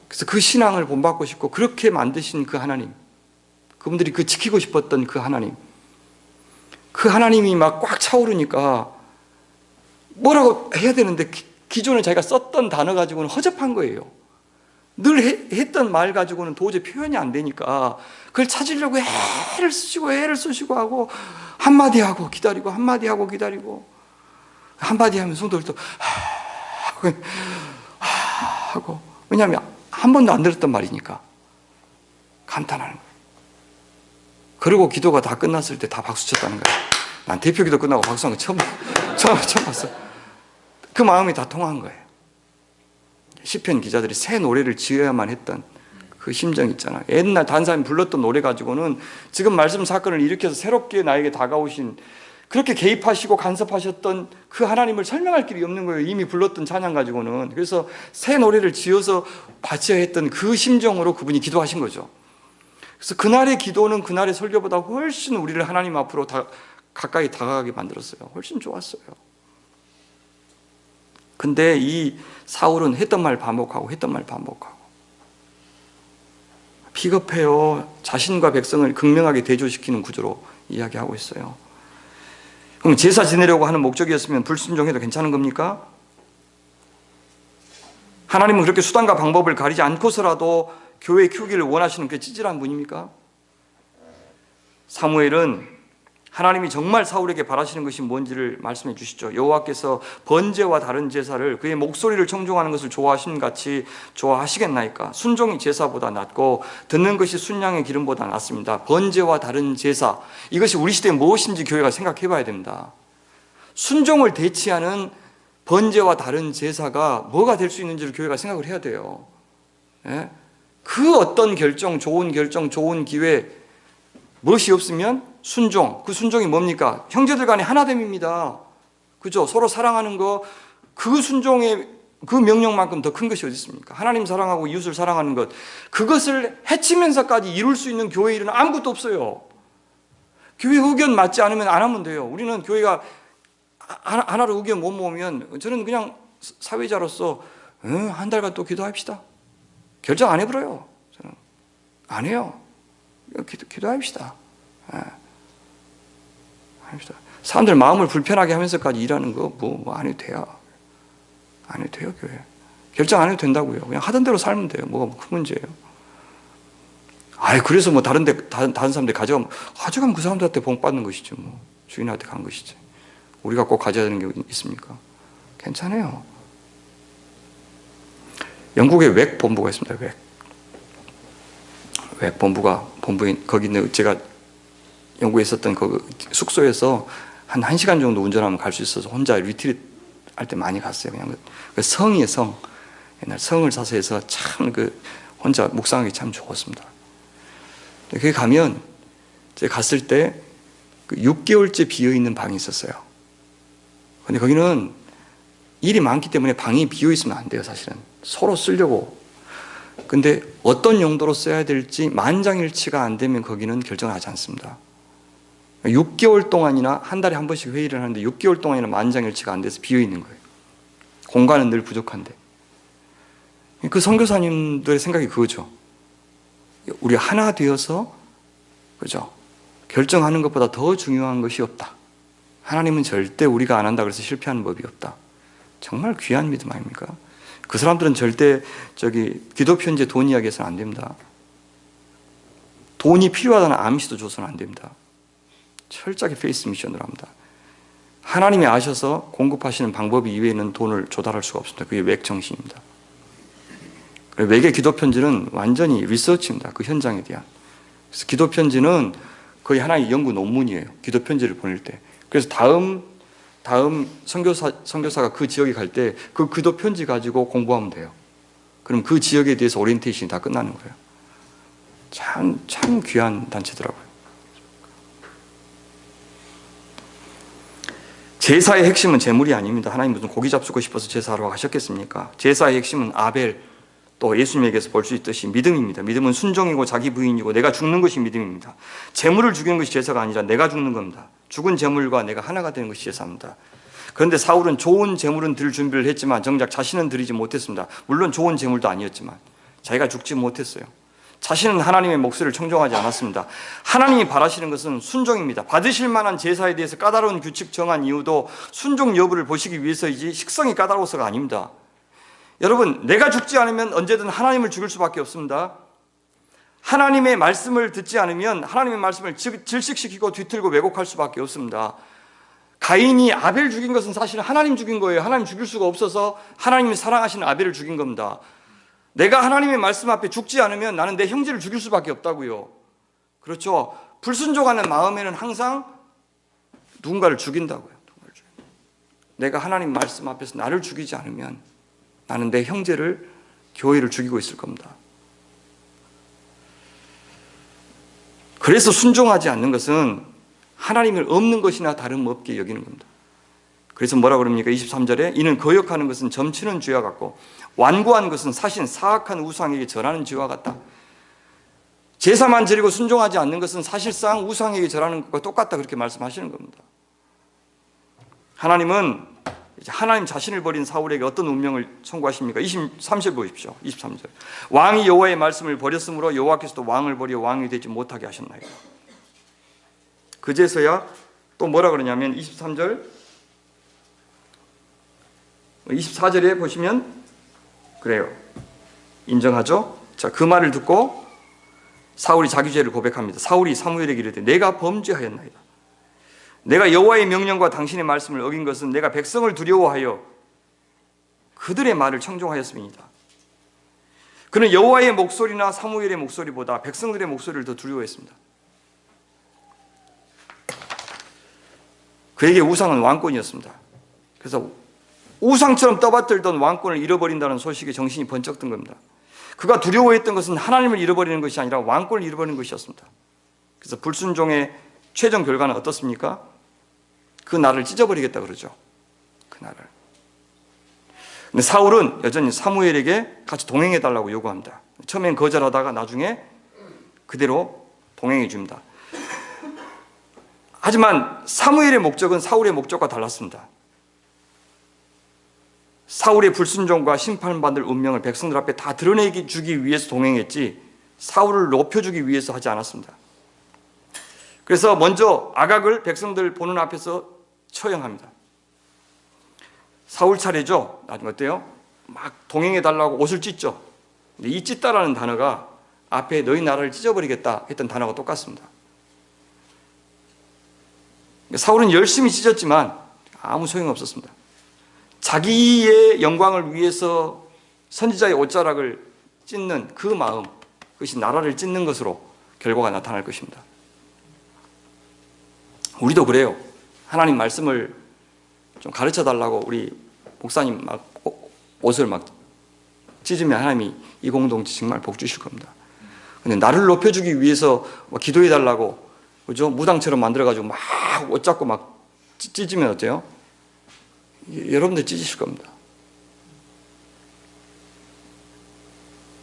그래서 그 신앙을 본받고 싶고 그렇게 만드신 그 하나님, 그분들이 그 지키고 싶었던 그 하나님, 그 하나님이 막 꽉 차오르니까 뭐라고 해야 되는데 기존에 자기가 썼던 단어 가지고는 허접한 거예요. 늘 했던 말 가지고는 도저히 표현이 안 되니까 그걸 찾으려고 애를 쓰시고 하고 한마디 하고 기다리고 한마디 하고 기다리고 한마디 하면 성도들도 하고 왜냐하면 한 번도 안 들었던 말이니까 감탄하는 거예요. 그리고 기도가 다 끝났을 때 다 박수 쳤다는 거예요. 난 대표 기도 끝나고 박수한 거 처음 봤어. 그 마음이 다 통한 거예요. 시편 기자들이 새 노래를 지어야만 했던 그 심정 있잖아요. 옛날 다른 사람이 불렀던 노래 가지고는 지금 말씀 사건을 일으켜서 새롭게 나에게 다가오신 그렇게 개입하시고 간섭하셨던 그 하나님을 설명할 길이 없는 거예요. 이미 불렀던 찬양 가지고는. 그래서 새 노래를 지어서 바쳐야 했던 그 심정으로 그분이 기도하신 거죠. 그래서 그날의 기도는 그날의 설교보다 훨씬 우리를 하나님 앞으로 가까이 다가가게 만들었어요. 훨씬 좋았어요. 근데 이 사울은 했던 말 반복하고 비겁해요. 자신과 백성을 극명하게 대조시키는 구조로 이야기하고 있어요. 그럼 제사 지내려고 하는 목적이었으면 불순종해도 괜찮은 겁니까? 하나님은 그렇게 수단과 방법을 가리지 않고서라도 교회 키우기를 원하시는 그 찌질한 분입니까? 사무엘은 하나님이 정말 사울에게 바라시는 것이 뭔지를 말씀해 주시죠. 여호와께서 번제와 다른 제사를 그의 목소리를 청종하는 것을 좋아하심 같이 좋아하시겠나이까? 순종이 제사보다 낫고 듣는 것이 순양의 기름보다 낫습니다. 번제와 다른 제사, 이것이 우리 시대에 무엇인지 교회가 생각해 봐야 됩니다. 순종을 대치하는 번제와 다른 제사가 뭐가 될 수 있는지를 교회가 생각을 해야 돼요. 예? 그 어떤 결정, 좋은 기회, 무엇이 없으면 순종. 그 순종이 뭡니까? 형제들 간의 하나됨입니다. 그죠? 서로 사랑하는 거, 그 순종의 그 명령만큼 더 큰 것이 어디 있습니까? 하나님 사랑하고 이웃을 사랑하는 것, 그것을 해치면서까지 이룰 수 있는 교회 일은 아무것도 없어요. 교회 의견 맞지 않으면 안 하면 돼요. 우리는 교회가 하나로 의견 못 모으면 저는 그냥 사회자로서 한 달간 또 기도합시다. 결정 안 해버려요. 저는 안 해요. 기도합시다. 합시다. 사람들 마음을 불편하게 하면서까지 일하는 거 뭐 안 해도 돼요. 안 해도 돼요, 교회. 결정 안 해도 된다고요. 그냥 하던 대로 살면 돼요. 뭐가 큰 문제예요. 그래서 뭐 다른 사람들 가져가면 그 사람들한테 복 받는 것이죠. 뭐 주인한테 간 것이지. 우리가 꼭 가져야 되는 게 있습니까? 괜찮아요. 영국에 웩 본부가 있습니다. 웩 본부가 거기 있는 제가 영국에 있었던 그 숙소에서 한 1시간 정도 운전하면 갈 수 있어서 혼자 리트릿 할 때 많이 갔어요. 그냥 그 성이에요, 성. 옛날 성을 사서 해서 참 혼자 묵상하기 참 좋았습니다. 거기 가면 제가 갔을 때 6개월째 비어 있는 방이 있었어요. 근데 거기는 일이 많기 때문에 방이 비어 있으면 안 돼요, 사실은. 서로 쓰려고. 근데 어떤 용도로 써야 될지 만장일치가 안 되면 거기는 결정을 하지 않습니다. 6개월 동안이나 한 달에 한 번씩 회의를 하는데 6개월 동안이나 만장일치가 안 돼서 비어 있는 거예요. 공간은 늘 부족한데. 그 선교사님들의 생각이 그거죠. 우리 하나 되어서, 그죠? 결정하는 것보다 더 중요한 것이 없다. 하나님은 절대 우리가 안 한다 그래서 실패하는 법이 없다. 정말 귀한 믿음 아닙니까? 그 사람들은 절대 기도 편지에 돈 이야기해서는 안 됩니다. 돈이 필요하다는 암시도 줘서는 안 됩니다. 철저하게 페이스 미션으로 합니다. 하나님이 아셔서 공급하시는 방법 이외에는 돈을 조달할 수가 없습니다. 그게 웩 정신입니다. 웩의 기도 편지는 완전히 리서치입니다. 그 현장에 대한. 그래서 기도 편지는 거의 하나의 연구 논문이에요. 기도 편지를 보낼 때. 그래서 다음 선교사가 그 지역에 갈 때 그 기도 편지 가지고 공부하면 돼요. 그럼 그 지역에 대해서 오리엔테이션이 다 끝나는 거예요. 참 귀한 단체더라고요. 제사의 핵심은 제물이 아닙니다. 하나님 무슨 고기 잡수고 싶어서 제사하러 하셨겠습니까? 제사의 핵심은 아벨, 또 예수님에게서 볼 수 있듯이 믿음입니다. 믿음은 순종이고 자기 부인이고 내가 죽는 것이 믿음입니다. 제물을 죽이는 것이 제사가 아니라 내가 죽는 겁니다. 죽은 제물과 내가 하나가 되는 것이 제사입니다. 그런데 사울은 좋은 제물은 드릴 준비를 했지만 정작 자신은 드리지 못했습니다. 물론 좋은 제물도 아니었지만 자기가 죽지 못했어요. 자신은 하나님의 목소리를 청종하지 않았습니다. 하나님이 바라시는 것은 순종입니다. 받으실 만한 제사에 대해서 까다로운 규칙 정한 이유도 순종 여부를 보시기 위해서이지 식성이 까다로워서가 아닙니다. 여러분, 내가 죽지 않으면 언제든 하나님을 죽일 수밖에 없습니다. 하나님의 말씀을 듣지 않으면 하나님의 말씀을 질식시키고 뒤틀고 왜곡할 수밖에 없습니다. 가인이 아벨 죽인 것은 사실 하나님 죽인 거예요. 하나님 죽일 수가 없어서 하나님이 사랑하시는 아벨을 죽인 겁니다. 내가 하나님의 말씀 앞에 죽지 않으면 나는 내 형제를 죽일 수밖에 없다고요. 그렇죠? 불순종하는 마음에는 항상 누군가를 죽인다고요. 내가 하나님 말씀 앞에서 나를 죽이지 않으면 나는 내 형제를, 교회를 죽이고 있을 겁니다. 그래서 순종하지 않는 것은 하나님을 없는 것이나 다름없게 여기는 겁니다. 그래서 뭐라 그럽니까? 23절에 이는 거역하는 것은 점치는 죄와 같고 완고한 것은 사신 사악한 우상에게 절하는 죄와 같다. 제사만 드리고 순종하지 않는 것은 사실상 우상에게 절하는 것과 똑같다, 그렇게 말씀하시는 겁니다. 하나님은 이제 하나님 자신을 버린 사울에게 어떤 운명을 선고하십니까? 23절 보십시오. 23절. 왕이 여호와의 말씀을 버렸으므로 여호와께서도 왕을 버려 왕이 되지 못하게 하셨나이다. 그제서야 또 뭐라 그러냐면 23절 24절에 보시면 그래요. 인정하죠? 자, 그 말을 듣고 사울이 자기 죄를 고백합니다. 사울이 사무엘에게 이르되 내가 범죄하였나이다. 내가 여호와의 명령과 당신의 말씀을 어긴 것은 내가 백성을 두려워하여 그들의 말을 청종하였음이니이다. 그는 여호와의 목소리나 사무엘의 목소리보다 백성들의 목소리를 더 두려워했습니다. 그에게 우상은 왕권이었습니다. 그래서 우상처럼 떠받들던 왕권을 잃어버린다는 소식에 정신이 번쩍 든 겁니다. 그가 두려워했던 것은 하나님을 잃어버리는 것이 아니라 왕권을 잃어버리는 것이었습니다. 그래서 불순종의 최종 결과는 어떻습니까? 그 나를 찢어버리겠다 그러죠. 그 나를. 근데 사울은 여전히 사무엘에게 같이 동행해달라고 요구합니다. 처음엔 거절하다가 나중에 그대로 동행해 줍니다. 하지만 사무엘의 목적은 사울의 목적과 달랐습니다. 사울의 불순종과 심판받을 운명을 백성들 앞에 다 드러내주기 위해서 동행했지 사울을 높여주기 위해서 하지 않았습니다. 그래서 먼저 아각을 백성들 보는 앞에서 처형합니다. 사울 차례죠. 나중에 어때요? 막 동행해달라고 옷을 찢죠. 근데 이 찢다라는 단어가 앞에 너희 나라를 찢어버리겠다 했던 단어가 똑같습니다. 사울은 열심히 찢었지만 아무 소용이 없었습니다. 자기의 영광을 위해서 선지자의 옷자락을 찢는 그 마음, 그것이 나라를 찢는 것으로 결과가 나타날 것입니다. 우리도 그래요. 하나님 말씀을 좀 가르쳐 달라고 우리 목사님 막 옷을 막 찢으면 하나님이 이 공동체 정말 복 주실 겁니다. 근데 나를 높여주기 위해서 막 기도해 달라고 그죠? 무당처럼 만들어가지고 막 옷 잡고 막 찢으면 어때요? 여러분들 찢으실 겁니다.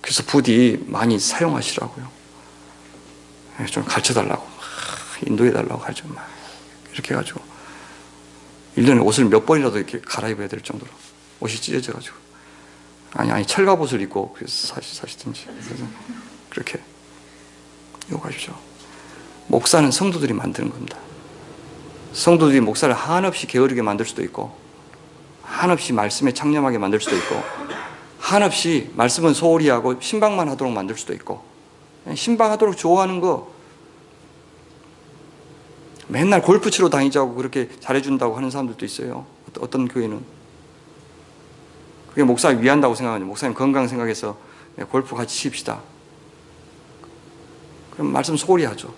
그래서 부디 많이 사용하시라고요. 좀 가르쳐 달라고, 인도해 달라고 가르쳐 막 이렇게 해가지고 1년에 옷을 몇 번이라도 이렇게 갈아입어야 될 정도로 옷이 찢어져가지고 아니 철갑옷을 입고 그래서 사시든지 그래서 그렇게 요구하십시오. 목사는 성도들이 만드는 겁니다. 성도들이 목사를 한없이 게으르게 만들 수도 있고 한없이 말씀에 창념하게 만들 수도 있고 한없이 말씀은 소홀히 하고 신방만 하도록 만들 수도 있고 신방하도록 좋아하는 거 맨날 골프 치러 다니자고 그렇게 잘해준다고 하는 사람들도 있어요. 어떤 교회는 그게 목사를 위한다고 생각하는데 목사님 건강 생각해서 골프 같이 칩시다. 그럼 말씀 소홀히 하죠.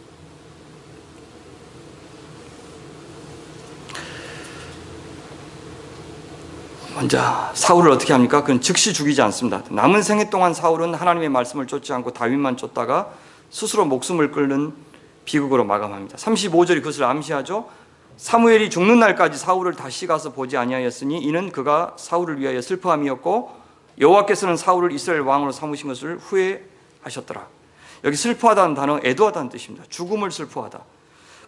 먼저 사울을 어떻게 합니까? 그건 즉시 죽이지 않습니다. 남은 생애 동안 사울은 하나님의 말씀을 쫓지 않고 다윗만 쫓다가 스스로 목숨을 끊는 비극으로 마감합니다. 35절이 그것을 암시하죠. 사무엘이 죽는 날까지 사울을 다시 가서 보지 아니하였으니 이는 그가 사울을 위하여 슬퍼함이었고 여호와께서는 사울을 이스라엘 왕으로 삼으신 것을 후회하셨더라. 여기 슬퍼하다는 단어 애도하다는 뜻입니다. 죽음을 슬퍼하다.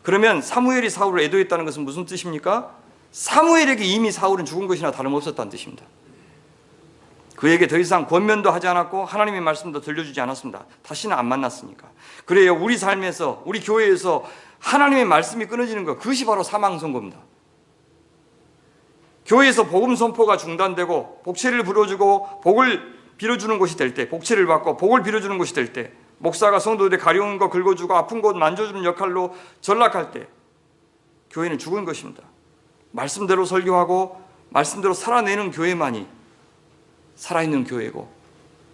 그러면 사무엘이 사울을 애도했다는 것은 무슨 뜻입니까? 사무엘에게 이미 사울은 죽은 것이나 다름없었다는 뜻입니다. 그에게 더 이상 권면도 하지 않았고 하나님의 말씀도 들려주지 않았습니다. 다시는 안 만났으니까. 그래요. 우리 삶에서 우리 교회에서 하나님의 말씀이 끊어지는 것, 그것이 바로 사망 선고입니다. 교회에서 복음 선포가 중단되고 복채를 불어주고 복을 빌어주는 곳이 될 때, 복채를 받고 복을 빌어주는 곳이 될 때, 목사가 성도들의 가려운 거 긁어주고 아픈 곳 만져주는 역할로 전락할 때 교회는 죽은 것입니다. 말씀대로 설교하고 말씀대로 살아내는 교회만이 살아있는 교회고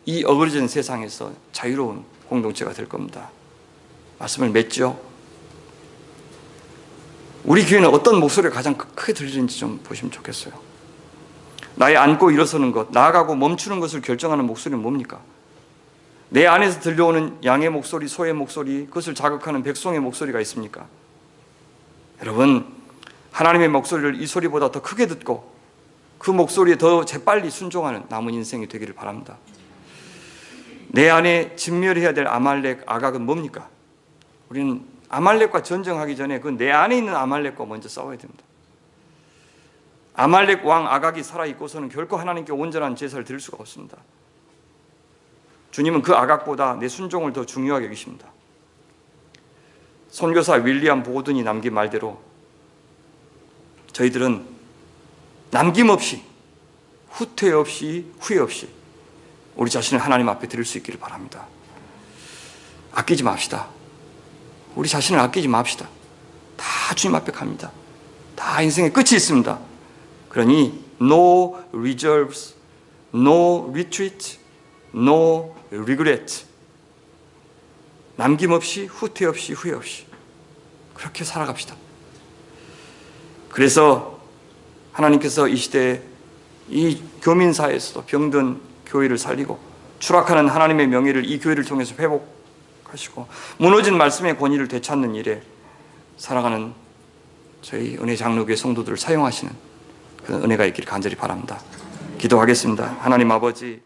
이 어그러진 세상에서 자유로운 공동체가 될 겁니다. 말씀을 맺죠. 우리 교회는 어떤 목소리가 가장 크게 들리는지 좀 보시면 좋겠어요. 나의 앉고 일어서는 것, 나아가고 멈추는 것을 결정하는 목소리는 뭡니까? 내 안에서 들려오는 양의 목소리, 소의 목소리, 그것을 자극하는 백성의 목소리가 있습니까? 여러분, 하나님의 목소리를 이 소리보다 더 크게 듣고 그 목소리에 더 재빨리 순종하는 남은 인생이 되기를 바랍니다. 내 안에 진멸해야 될 아말렉, 아각은 뭡니까? 우리는 아말렉과 전쟁하기 전에 그 내 안에 있는 아말렉과 먼저 싸워야 됩니다. 아말렉 왕 아각이 살아있고서는 결코 하나님께 온전한 제사를 드릴 수가 없습니다. 주님은 그 아각보다 내 순종을 더 중요하게 여기십니다. 선교사 윌리엄 보든이 남긴 말대로 저희들은 남김없이 후퇴 없이 후회 없이 우리 자신을 하나님 앞에 드릴 수 있기를 바랍니다. 아끼지 맙시다. 우리 자신을 아끼지 맙시다. 다 주님 앞에 갑니다. 다 인생의 끝이 있습니다. 그러니 no reserves, no retreat, no regret. 남김없이 후퇴 없이 후회 없이 그렇게 살아갑시다. 그래서 하나님께서 이 시대에 이 교민사회에서도 병든 교회를 살리고 추락하는 하나님의 명예를 이 교회를 통해서 회복하시고 무너진 말씀의 권위를 되찾는 일에 살아가는 저희 은혜 장로교회 성도들을 사용하시는 그 은혜가 있기를 간절히 바랍니다. 기도하겠습니다. 하나님 아버지,